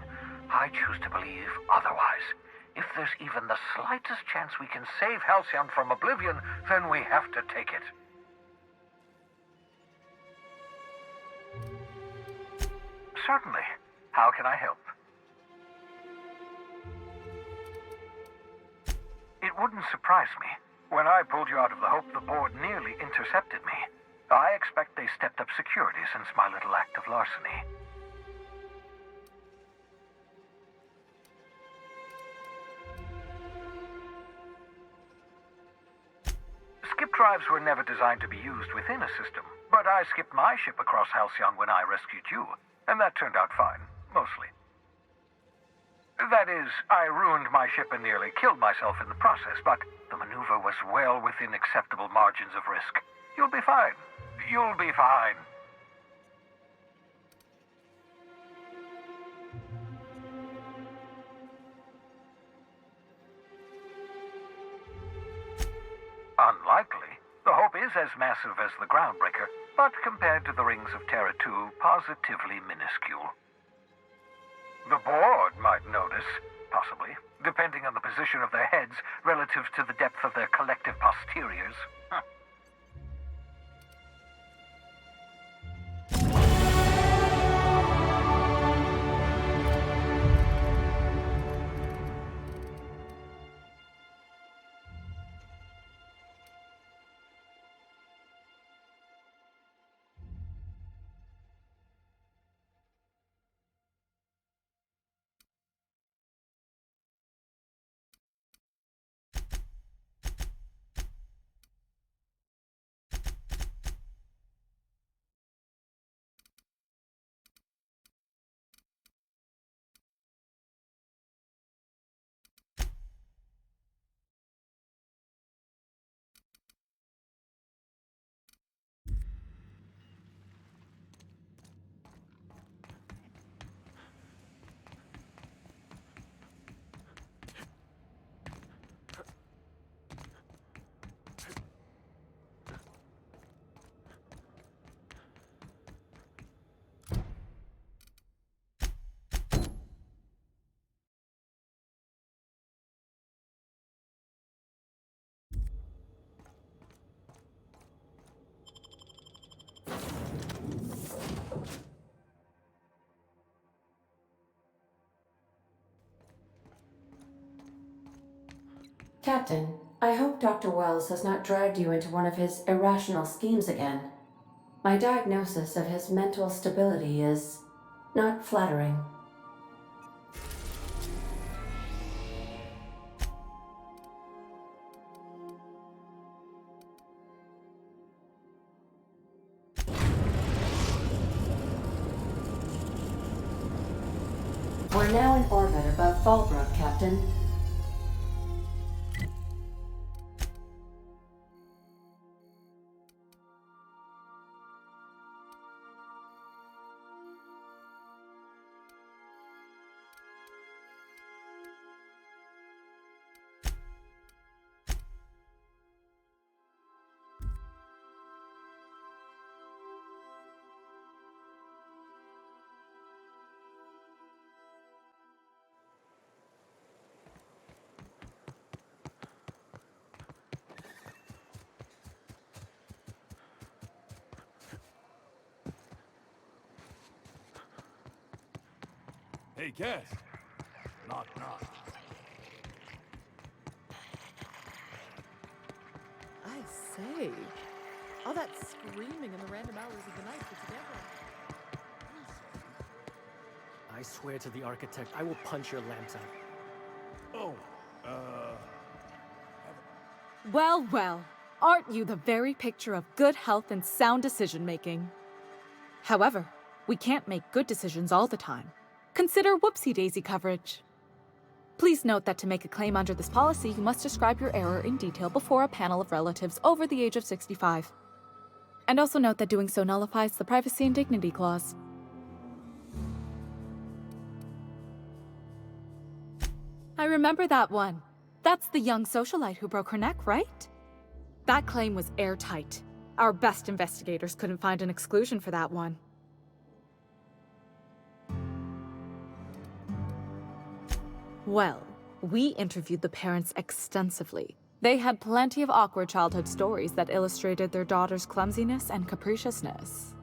I choose to believe otherwise. If there's even the slightest chance we can save Halcyon from oblivion, then we have to take it. Certainly. How can I help? It wouldn't surprise me. When I pulled you out of the Hope, the board nearly intercepted me. I expect they stepped up security since my little act of larceny. Skip drives were never designed to be used within a system, but I skipped my ship across Halcyon when I rescued you, and that turned out fine, mostly. That is, I ruined my ship and nearly killed myself in the process, but the maneuver was well within acceptable margins of risk. You'll be fine. You'll be fine. Unlikely. The Hope is as massive as the Groundbreaker, but compared to the rings of Terra 2, positively minuscule. The board might notice, possibly, depending on the position of their heads relative to the depth of their collective posteriors. Captain, I hope Dr. Wells has not dragged you into one of his irrational schemes again. My diagnosis of his mental stability is not flattering. We're now in orbit above Fallbrook, Captain. Hey, guest. Knock, knock. I say, all that screaming in the random hours of the night put together. I swear to the architect, I will punch your lamps out. Oh, Well, well. Aren't you the very picture of good health and sound decision-making? However, we can't make good decisions all the time. Consider whoopsie-daisy coverage. Please note that to make a claim under this policy, you must describe your error in detail before a panel of relatives over the age of 65. And also note that doing so nullifies the privacy and dignity clause. I remember that one. That's the young socialite who broke her neck, right? That claim was airtight. Our best investigators couldn't find an exclusion for that one. Well, we interviewed the parents extensively. They had plenty of awkward childhood stories that illustrated their daughter's clumsiness and capriciousness.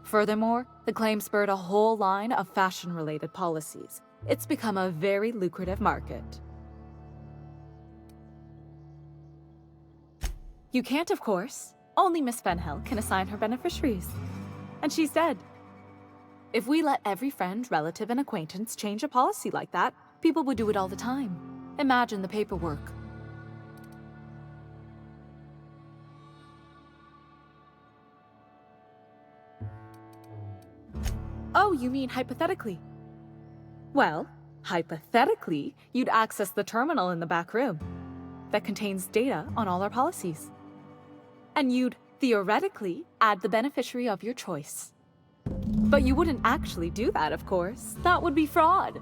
Furthermore, the claim spurred a whole line of fashion-related policies. It's become a very lucrative market. You can't, of course. Only Miss Fenhill can assign her beneficiaries. And she's dead. If we let every friend, relative, and acquaintance change a policy like that, people would do it all the time. Imagine the paperwork. Oh, you mean hypothetically? Well, hypothetically, you'd access the terminal in the back room that contains data on all our policies. And you'd, theoretically, add the beneficiary of your choice. But you wouldn't actually do that, of course. That would be fraud.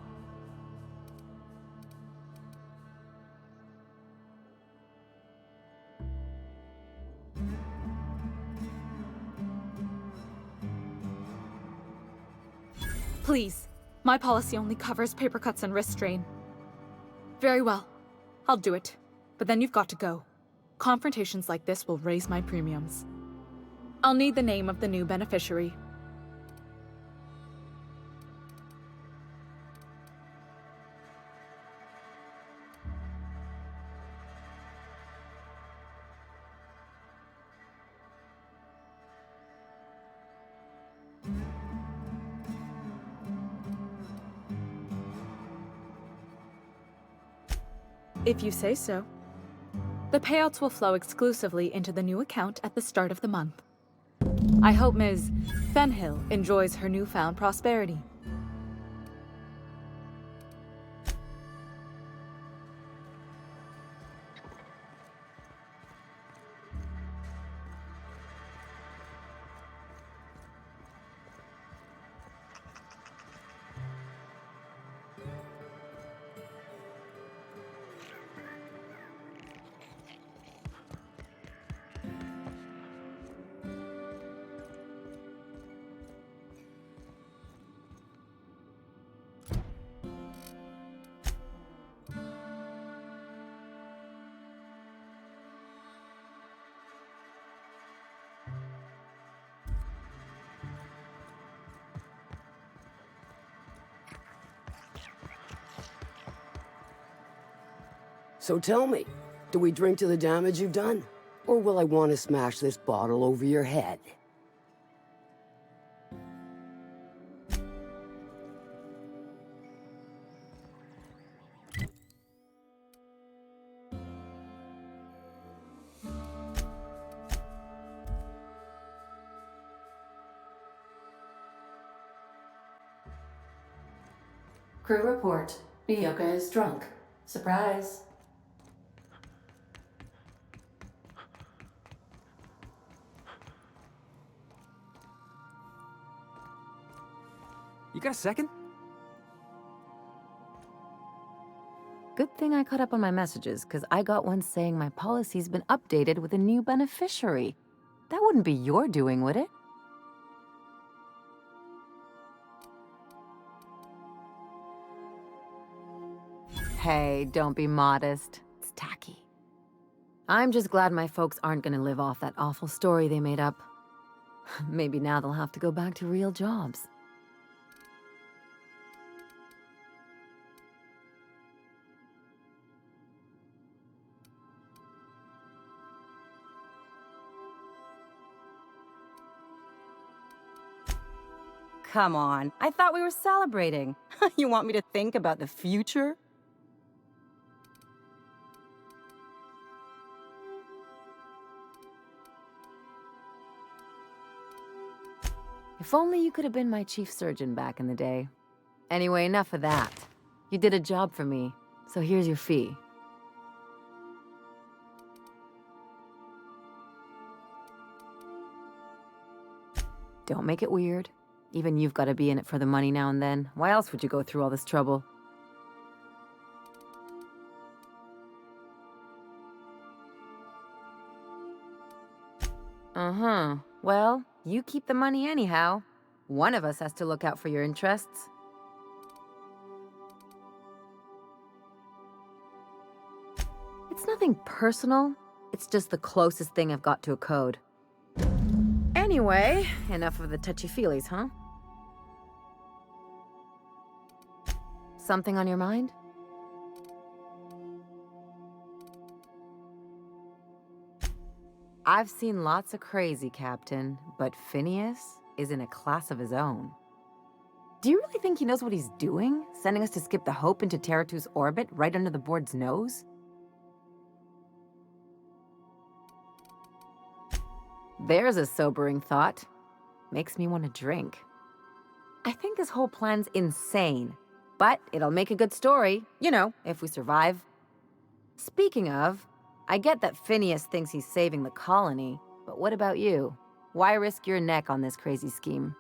Please, my policy only covers paper cuts and wrist strain. Very well, I'll do it. But then you've got to go. Confrontations like this will raise my premiums. I'll need the name of the new beneficiary. If you say so. The payouts will flow exclusively into the new account at the start of the month. I hope Ms. Fenhill enjoys her newfound prosperity. So tell me, do we drink to the damage you've done? Or will I want to smash this bottle over your head? Crew report. Nyoka is drunk. Surprise. You got a second? Good thing I caught up on my messages, because I got one saying my policy's been updated with a new beneficiary. That wouldn't be your doing, would it? Hey, don't be modest. It's tacky. I'm just glad my folks aren't gonna live off that awful story they made up. Maybe now they'll have to go back to real jobs. Come on, I thought we were celebrating. You want me to think about the future? If only you could have been my chief surgeon back in the day. Anyway, enough of that. You did a job for me, so here's your fee. Don't make it weird. Even you've got to be in it for the money now and then. Why else would you go through all this trouble? Uh-huh. Well, you keep the money anyhow. One of us has to look out for your interests. It's nothing personal. It's just the closest thing I've got to a code. Anyway, enough of the touchy-feelies, huh? Something on your mind? I've seen lots of crazy, Captain, but Phineas is in a class of his own. Do you really think he knows what he's doing? Sending us to skip the Hope into Terra-2's orbit right under the board's nose? There's a sobering thought. Makes me want to drink. I think this whole plan's insane, but it'll make a good story, you know, if we survive. Speaking of, I get that Phineas thinks he's saving the colony, but what about you? Why risk your neck on this crazy scheme?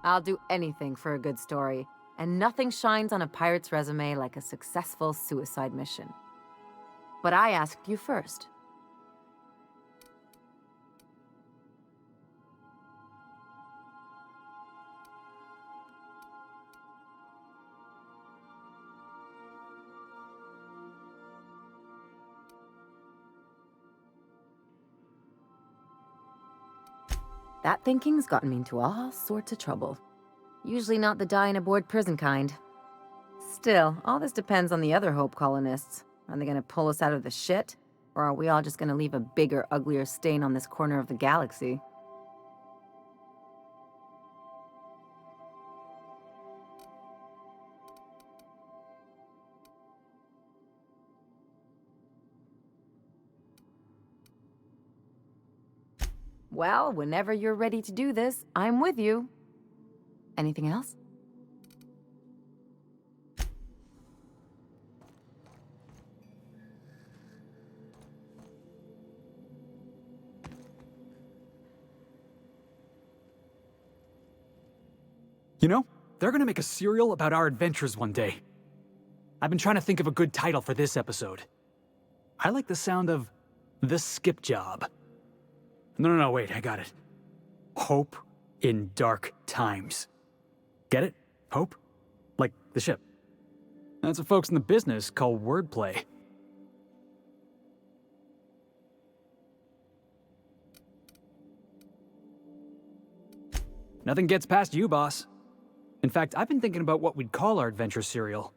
I'll do anything for a good story, and nothing shines on a pirate's resume like a successful suicide mission. But I asked you first. That thinking's gotten me into all sorts of trouble. Usually not the dying aboard prison kind. Still, all this depends on the other Hope colonists. Are they gonna pull us out of the shit? Or are we all just gonna leave a bigger, uglier stain on this corner of the galaxy? Well, whenever you're ready to do this, I'm with you. Anything else? You know, they're gonna make a serial about our adventures one day. I've been trying to think of a good title for this episode. I like the sound of The Skip Job. No, wait, I got it. Hope in Dark Times. Get it? Hope? Like the ship. That's what folks in the business call wordplay. Nothing gets past you, boss. In fact, I've been thinking about what we'd call our adventure serial.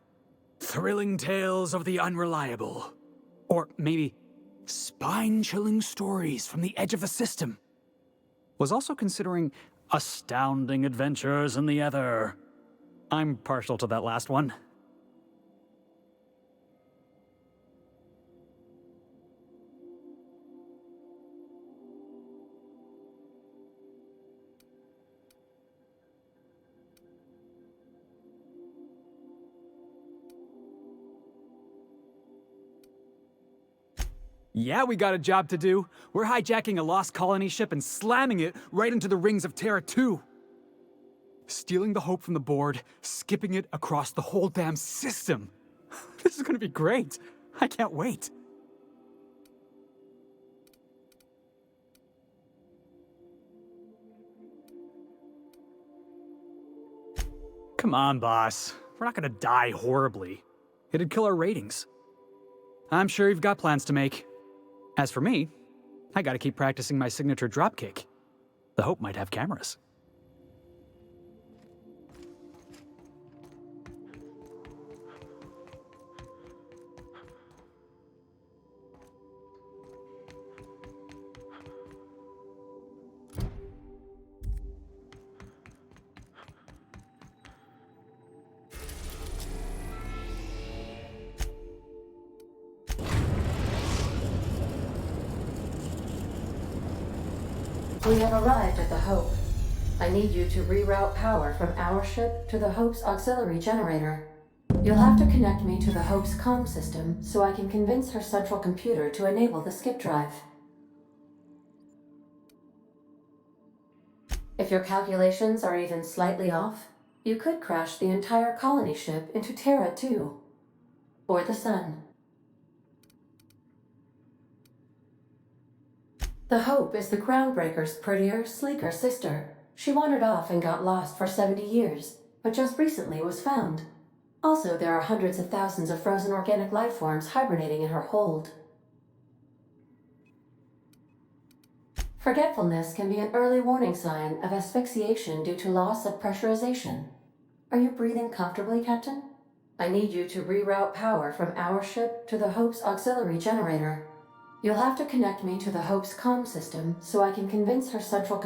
Thrilling Tales of the Unreliable. Or maybe Spine-Chilling Stories from the Edge of the System. Was also considering Astounding Adventures in the Ether. I'm partial to that last one. Yeah, we got a job to do. We're hijacking a lost colony ship and slamming it right into the rings of Terra 2. Stealing the Hope from the board, skipping it across the whole damn system. This is gonna be great. I can't wait. Come on, boss. We're not gonna die horribly. It'd kill our ratings. I'm sure you've got plans to make. As for me, I gotta keep practicing my signature dropkick. The Hope might have cameras. We have arrived at the Hope. I need you to reroute power from our ship to the Hope's auxiliary generator. You'll have to connect me to the Hope's comm system so I can convince her central computer to enable the skip drive. If your calculations are even slightly off, you could crash the entire colony ship into Terra 2. Or the Sun. The Hope is the Groundbreaker's prettier, sleeker sister. She wandered off and got lost for 70 years, but just recently was found. Also, there are hundreds of thousands of frozen organic life forms hibernating in her hold. Forgetfulness can be an early warning sign of asphyxiation due to loss of pressurization. Are you breathing comfortably, Captain? I need you to reroute power from our ship to the Hope's auxiliary generator. You'll have to connect me to the Hope's comm system so I can convince her central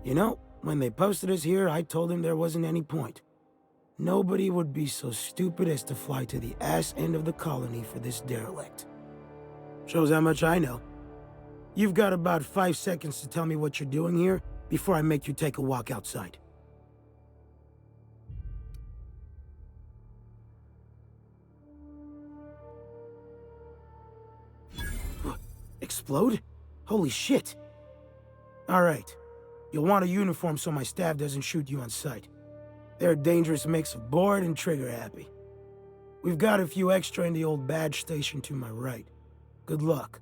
You know, when they posted us here, I told them there wasn't any point. Nobody would be so stupid as to fly to the ass end of the colony for this derelict. Shows how much I know. You've got about 5 seconds to tell me what you're doing here before I make you take a walk outside. Explode? Holy shit. Alright. You'll want a uniform so my staff doesn't shoot you on sight. They're a dangerous mix of bored and trigger-happy. We've got a few extra in the old badge station to my right. Good luck.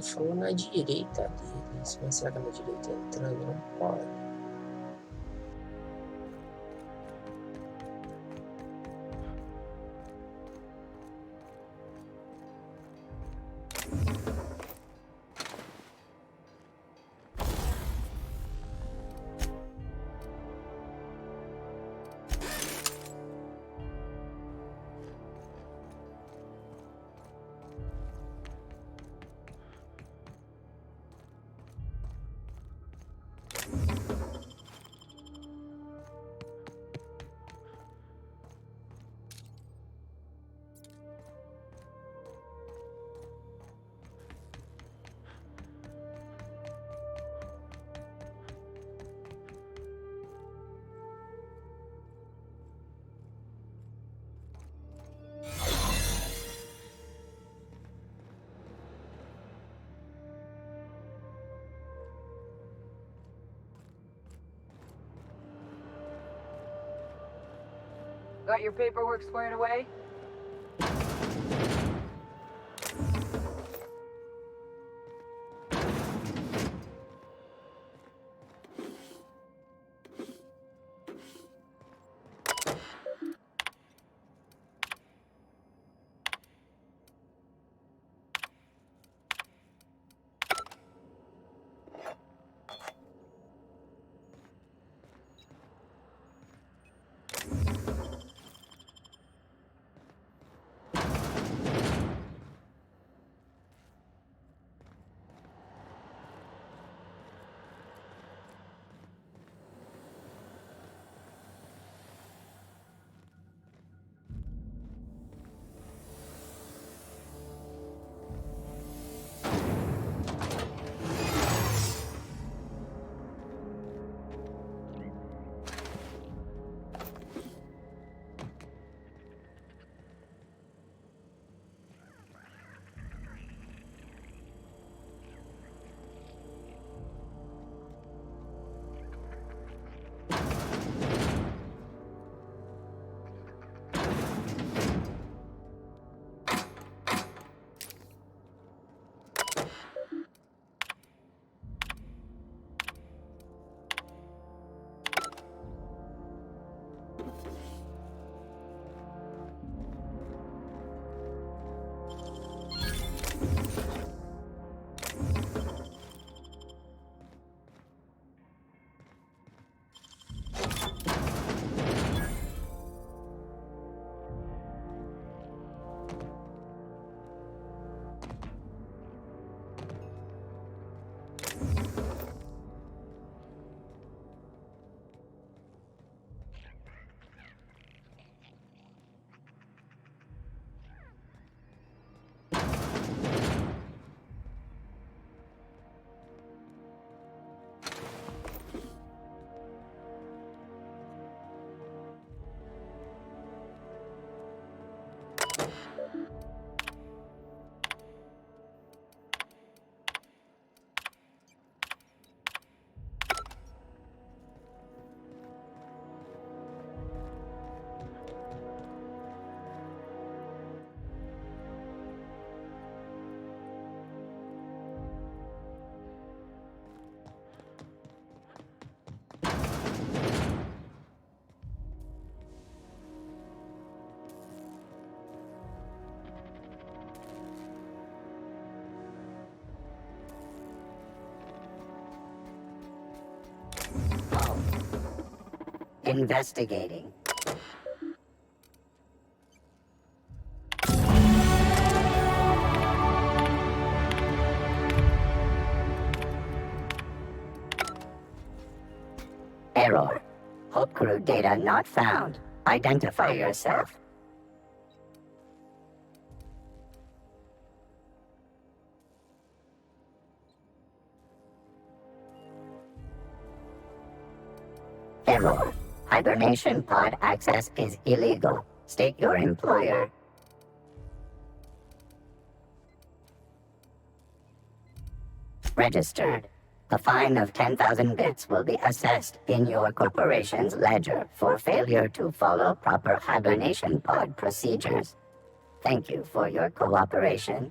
Falou na direita deles, mas será que é na direita entrando? Não pode. Got your paperwork squared away? Investigating. Error. Hope crew data not found. Identify yourself. Error. Hibernation pod access is illegal. State your employer. Registered. A fine of 10,000 bits will be assessed in your corporation's ledger for failure to follow proper hibernation pod procedures. Thank you for your cooperation.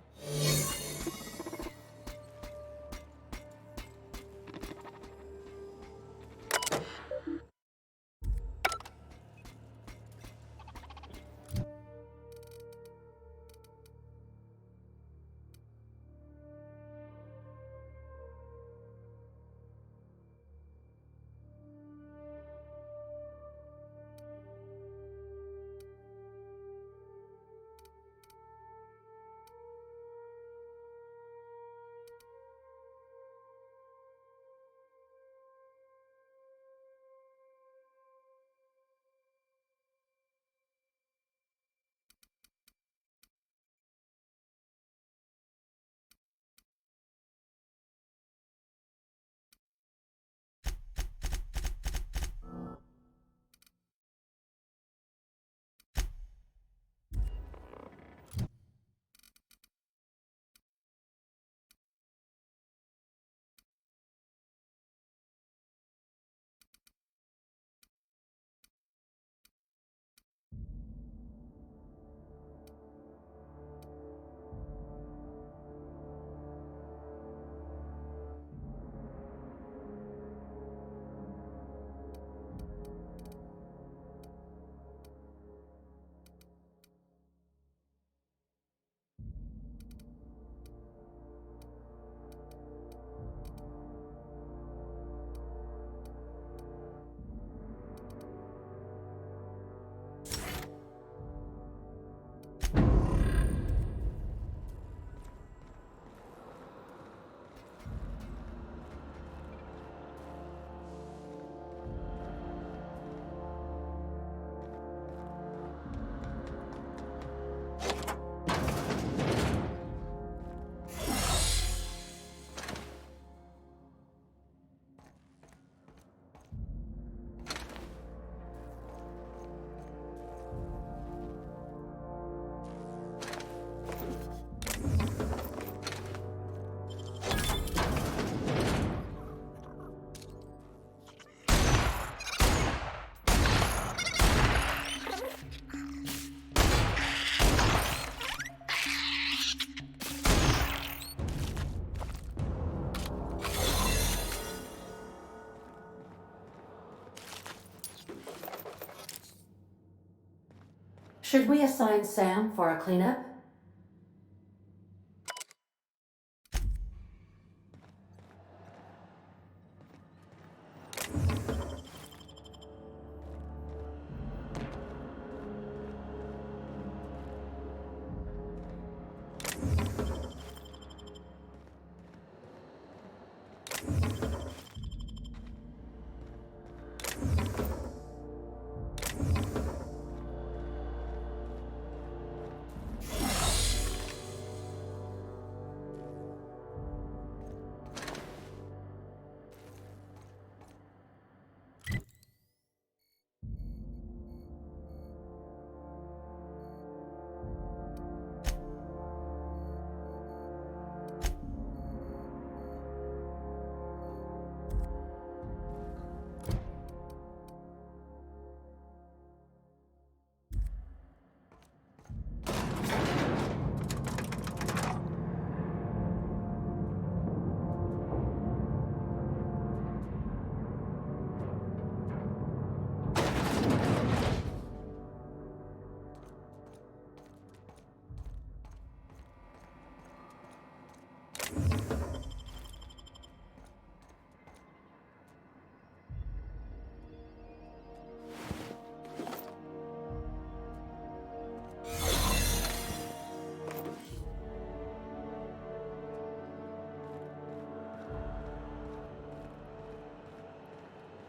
Should we assign Sam for a cleanup?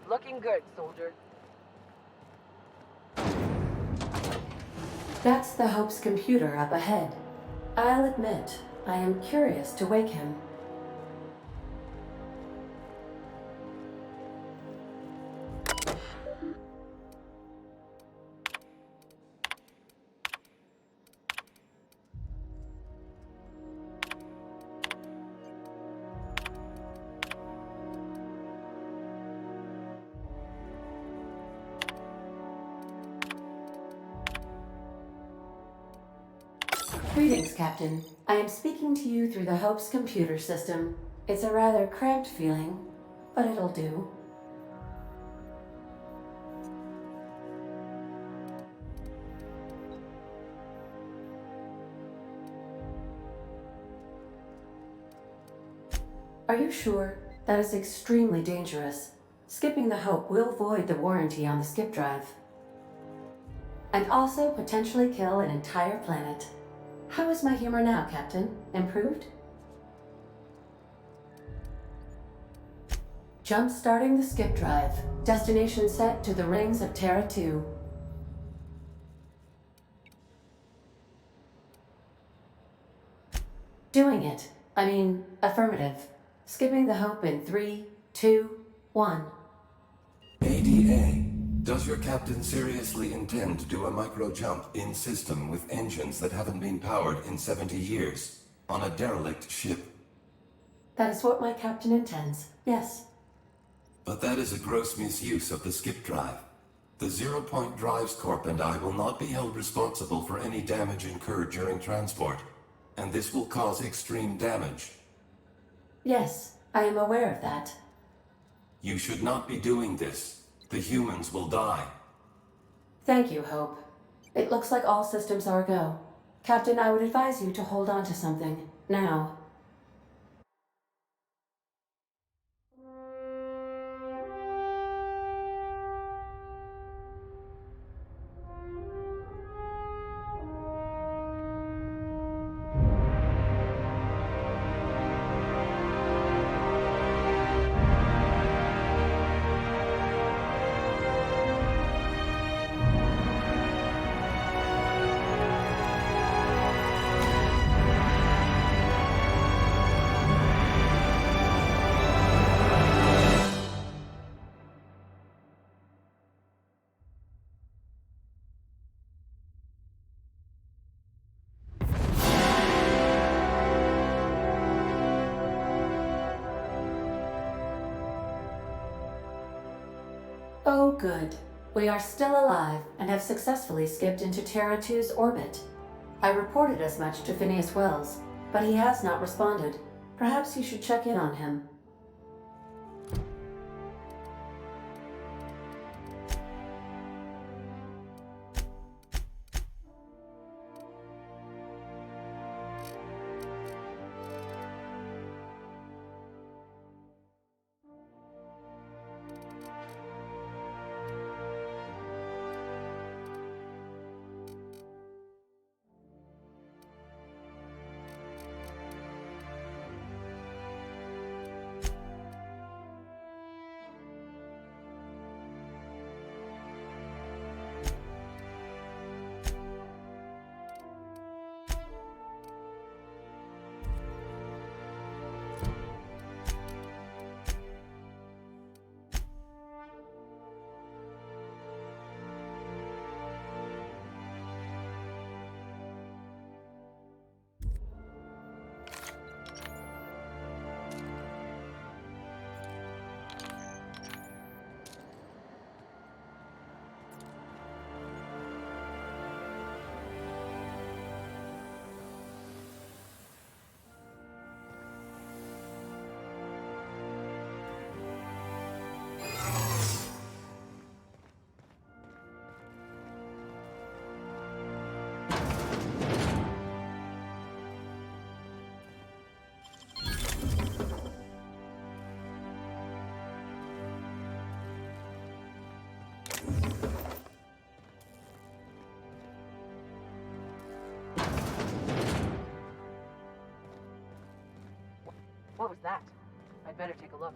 Looking good, soldier. That's the Hope's computer up ahead. I'll admit, I am curious to wake him. Greetings, Captain. I am speaking to you through the Hope's computer system. It's a rather cramped feeling, but it'll do. Are you sure? That is extremely dangerous. Skipping the Hope will void the warranty on the skip drive. And also potentially kill an entire planet. How is my humor now, Captain? Improved? Jump-starting the skip drive. Destination set to the rings of Terra 2. Doing it. I mean, affirmative. Skipping the Hope in 3, 2, 1. ADA, does your captain seriously intend to do a micro-jump in system with engines that haven't been powered in 70 years on a derelict ship? That is what my captain intends, yes. But that is a gross misuse of the skip drive. The Zero Point Drives Corp and I will not be held responsible for any damage incurred during transport, and this will cause extreme damage. Yes, I am aware of that. You should not be doing this. The humans will die. Thank you, Hope. It looks like all systems are go. Captain, I would advise you to hold on to something. Now. Oh, good. We are still alive and have successfully skipped into Terra 2's orbit. I reported as much to Phineas Wells, but he has not responded. Perhaps you should check in on him. What was that? I'd better take a look.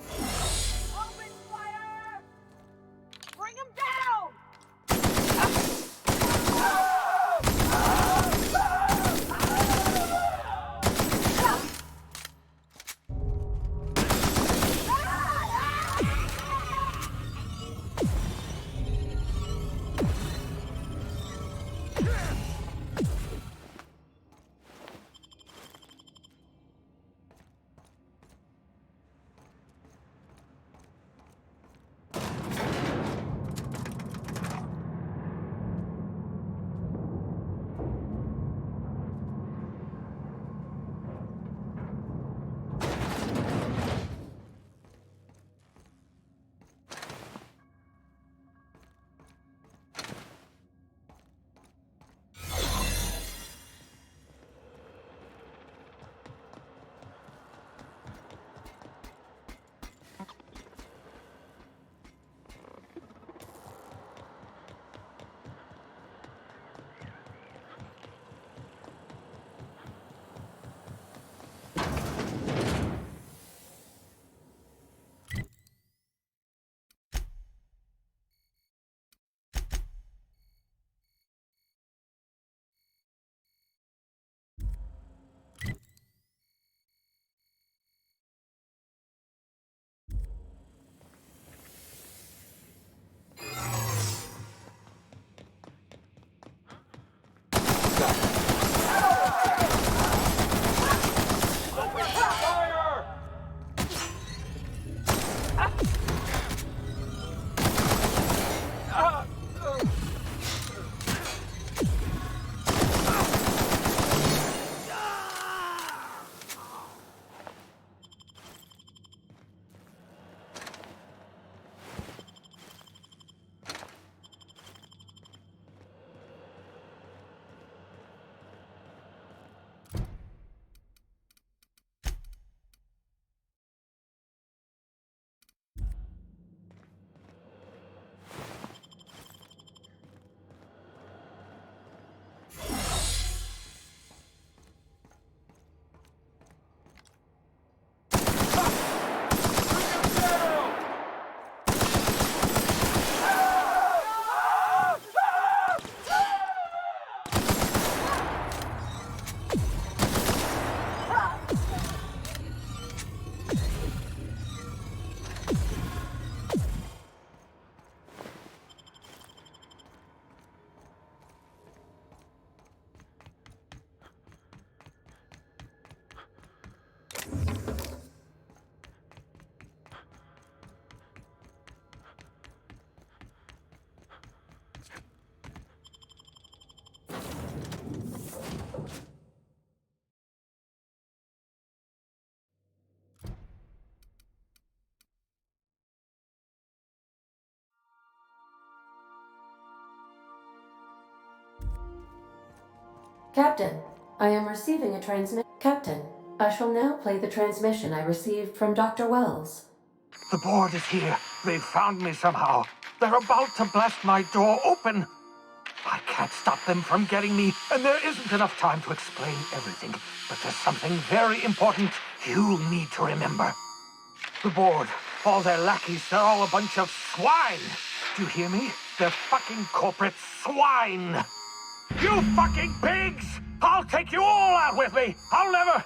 Open fire! Bring him down! Captain, I am receiving a transmission. Captain, I shall now play the transmission I received from Dr. Wells. The board is here. They've found me somehow. They're about to blast my door open. I can't stop them from getting me, and there isn't enough time to explain everything. But there's something very important you need to remember. The board, all their lackeys, they're all a bunch of swine. Do you hear me? They're fucking corporate swine. You fucking pigs! I'll take you all out with me! I'll never...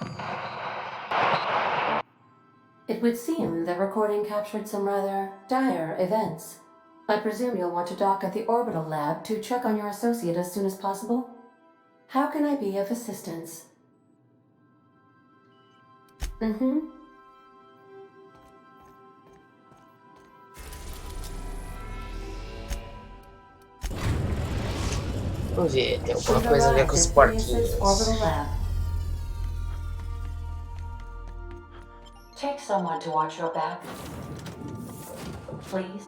It would seem the recording captured some rather dire events. I presume you'll want to dock at the orbital lab to check on your associate as soon as possible? How can I be of assistance? Vedi, alguma coisa a ver com os porquinhos. Take someone to watch your back, please.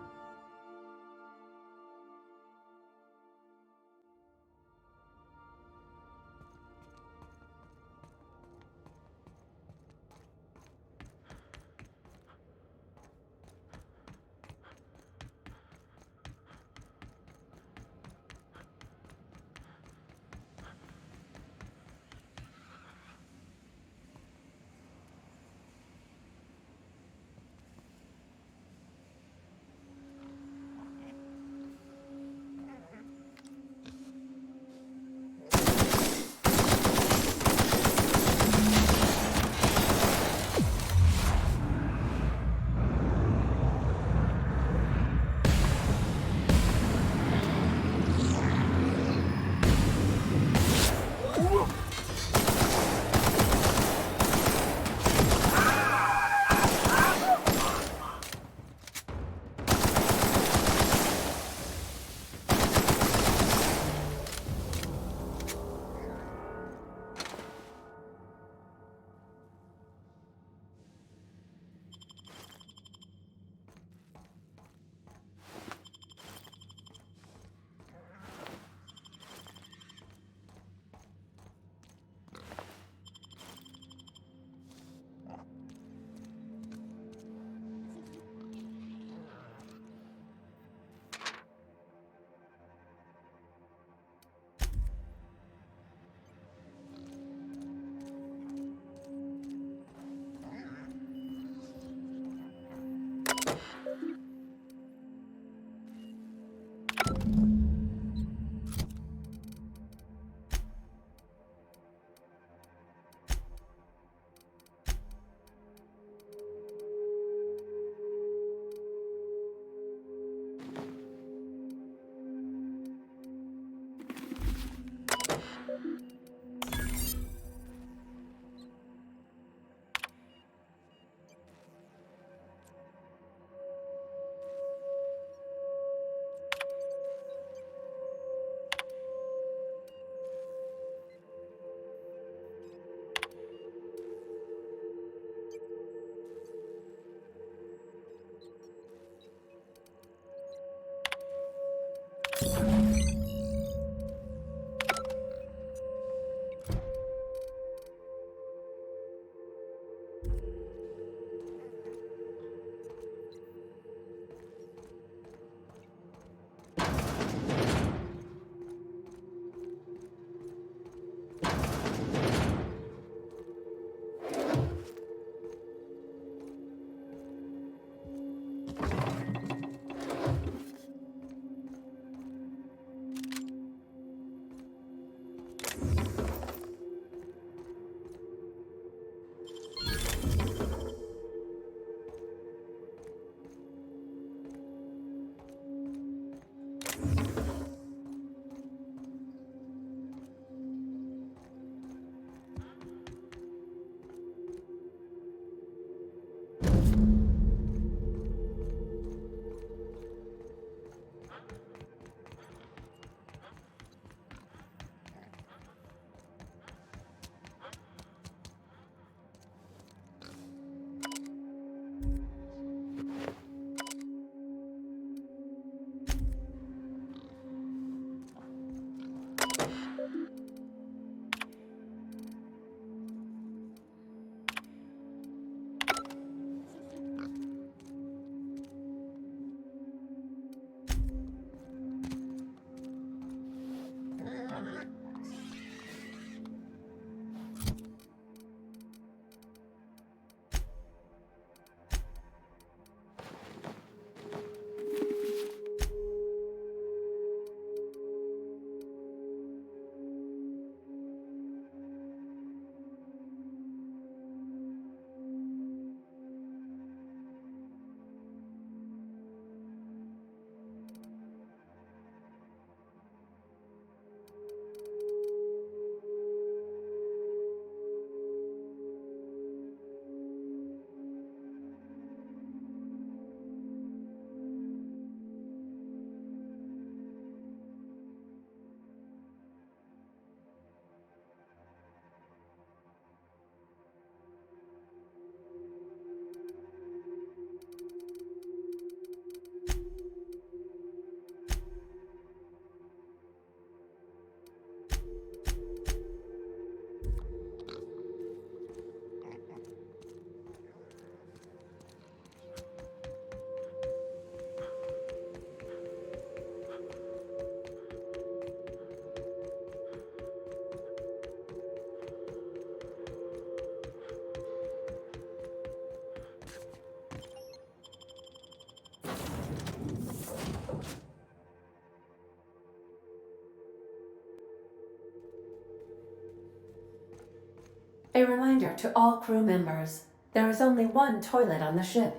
A reminder to all crew members, there is only one toilet on the ship.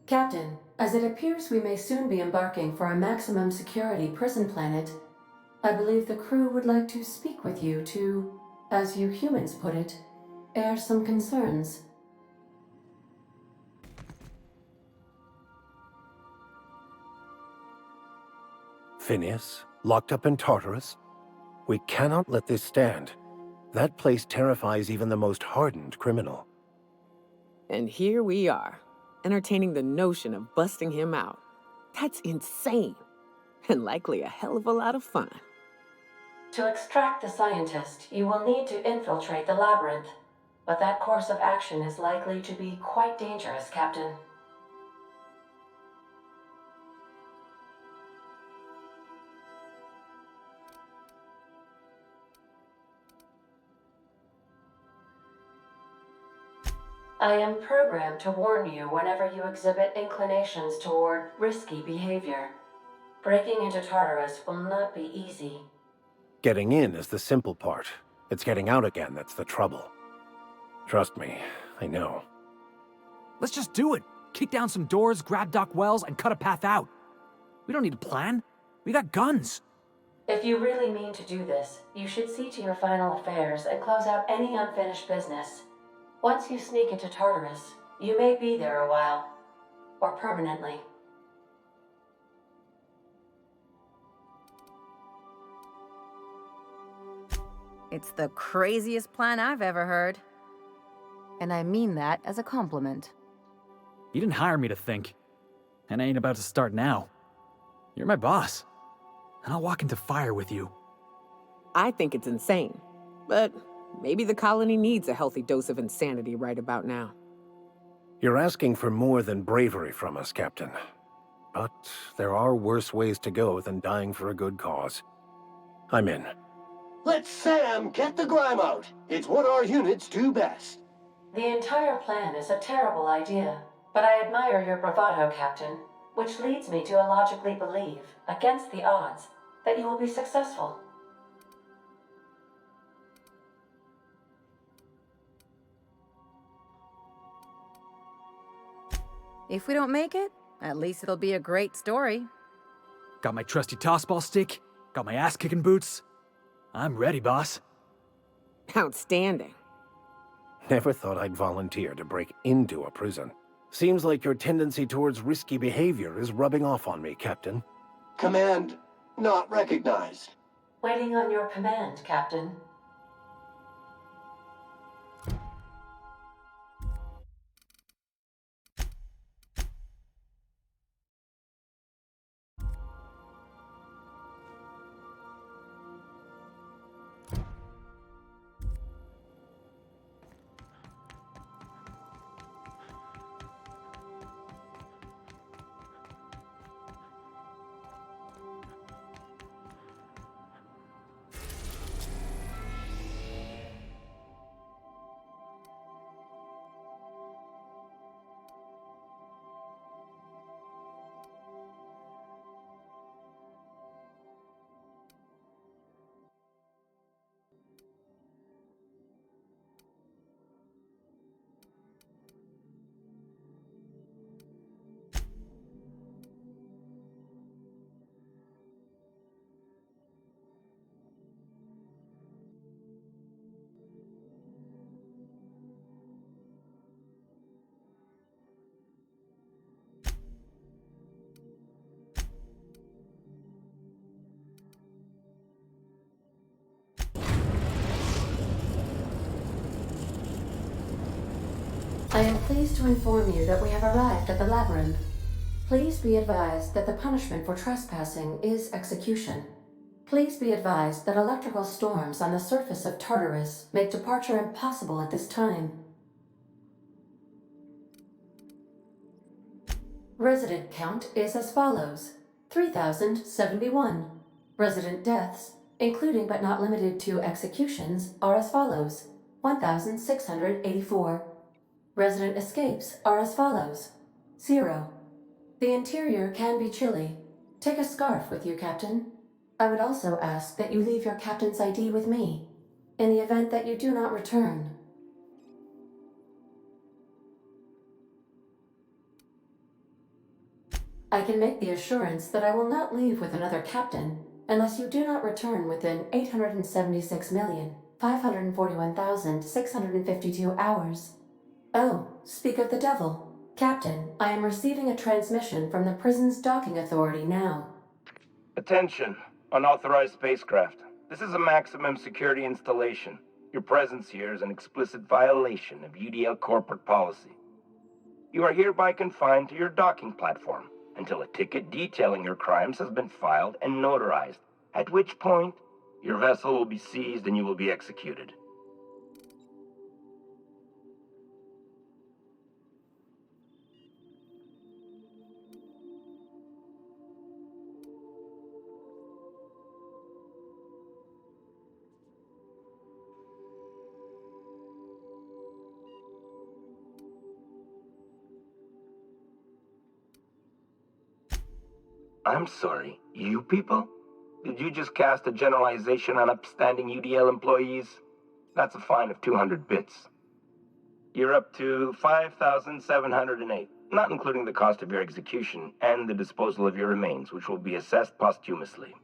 Captain, as it appears we may soon be embarking for a maximum security prison planet, I believe the crew would like to speak with you to, as you humans put it, air some concerns. Phineas, locked up in Tartarus? We cannot let this stand. That place terrifies even the most hardened criminal. And here we are, entertaining the notion of busting him out. That's insane, and likely a hell of a lot of fun. To extract the scientist, you will need to infiltrate the labyrinth, but that course of action is likely to be quite dangerous, Captain. I am programmed to warn you whenever you exhibit inclinations toward risky behavior. Breaking into Tartarus will not be easy. Getting in is the simple part. It's getting out again that's the trouble. Trust me, I know. Let's just do it. Kick down some doors, grab Doc Wells, and cut a path out. We don't need a plan. We got guns. If you really mean to do this, you should see to your final affairs and close out any unfinished business. Once you sneak into Tartarus, you may be there a while. Or permanently. It's the craziest plan I've ever heard. And I mean that as a compliment. You didn't hire me to think. And I ain't about to start now. You're my boss. And I'll walk into fire with you. I think it's insane. But maybe the colony needs a healthy dose of insanity right about now. You're asking for more than bravery from us, Captain. But there are worse ways to go than dying for a good cause. I'm in. Let Sam get the grime out. It's what our units do best. The entire plan is a terrible idea, but I admire your bravado, Captain, which leads me to illogically believe, against the odds, that you will be successful. If we don't make it, at least it'll be a great story. Got my trusty tossball stick, got my ass-kicking boots. I'm ready, boss. Outstanding. Never thought I'd volunteer to break into a prison. Seems like your tendency towards risky behavior is rubbing off on me, Captain. Command not recognized. Waiting on your command, Captain. I am pleased to inform you that we have arrived at the labyrinth. Please be advised that the punishment for trespassing is execution. Please be advised that electrical storms on the surface of Tartarus make departure impossible at this time. Resident count is as follows: 3,071. Resident deaths, including but not limited to executions, are as follows: 1,684. Resident escapes are as follows: 0. The interior can be chilly. Take a scarf with you, Captain. I would also ask that you leave your captain's ID with me, in the event that you do not return. I can make the assurance that I will not leave with another captain unless you do not return within 876,541,652 hours. Oh, speak of the devil. Captain, I am receiving a transmission from the prison's docking authority now. Attention, unauthorized spacecraft. This is a maximum security installation. Your presence here is an explicit violation of UDL corporate policy. You are hereby confined to your docking platform until a ticket detailing your crimes has been filed and notarized, at which point your vessel will be seized and you will be executed. I'm sorry, you people? Did you just cast a generalization on upstanding UDL employees? That's a fine of 200 bits. You're up to 5,708, not including the cost of your execution and the disposal of your remains, which will be assessed posthumously.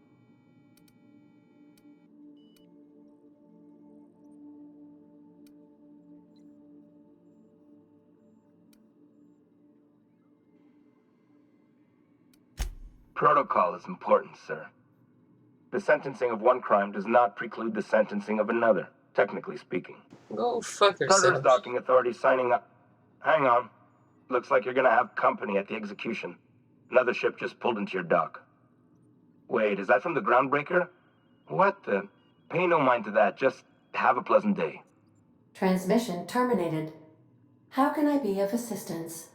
Protocol is important, sir. The sentencing of one crime does not preclude the sentencing of another, technically speaking. Go fuck Carter's yourself. docking authority signing up. Hang on. Looks like you're gonna have company at the execution. Another ship just pulled into your dock. Wait, is that from the Groundbreaker? What the? Pay no mind to that. Just have a pleasant day. Transmission terminated. How can I be of assistance?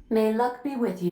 May luck be with you.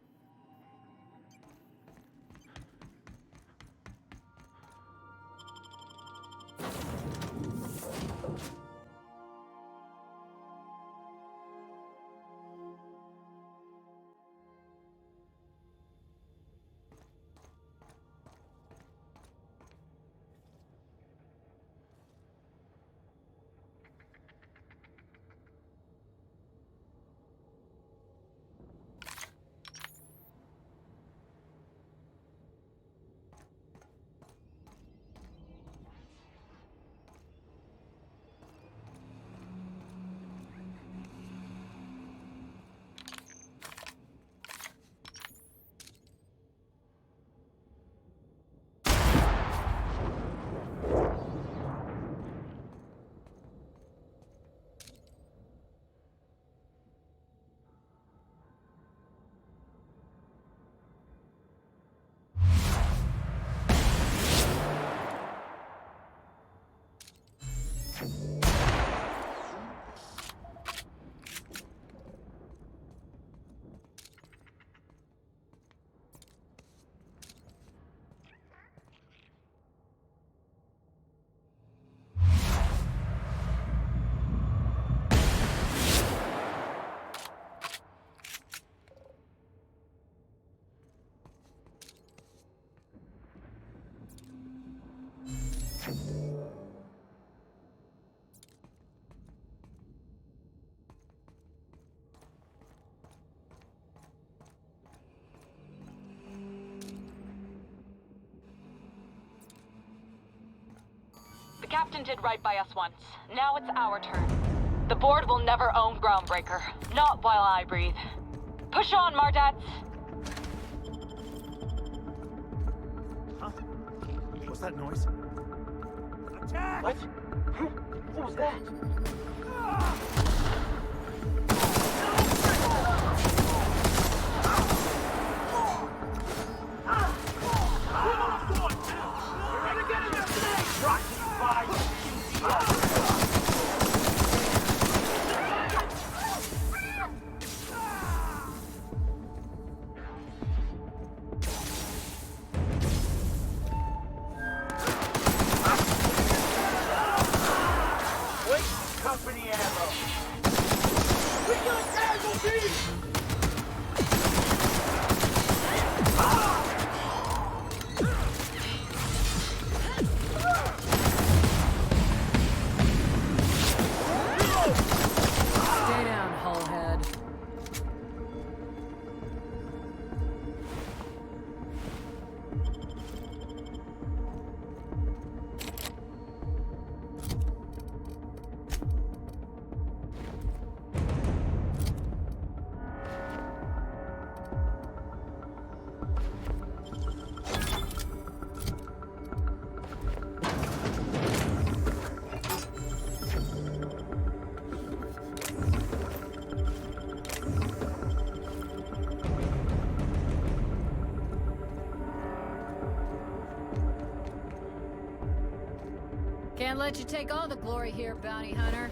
The captain did right by us once. Now it's our turn. The board will never own Groundbreaker. Not while I breathe. Push on, Mardats! Huh? What's that noise? Attack! What? What was that? Company ammo. We got casualties! Stay down, hullhead. Can't let you take all the glory here, bounty hunter.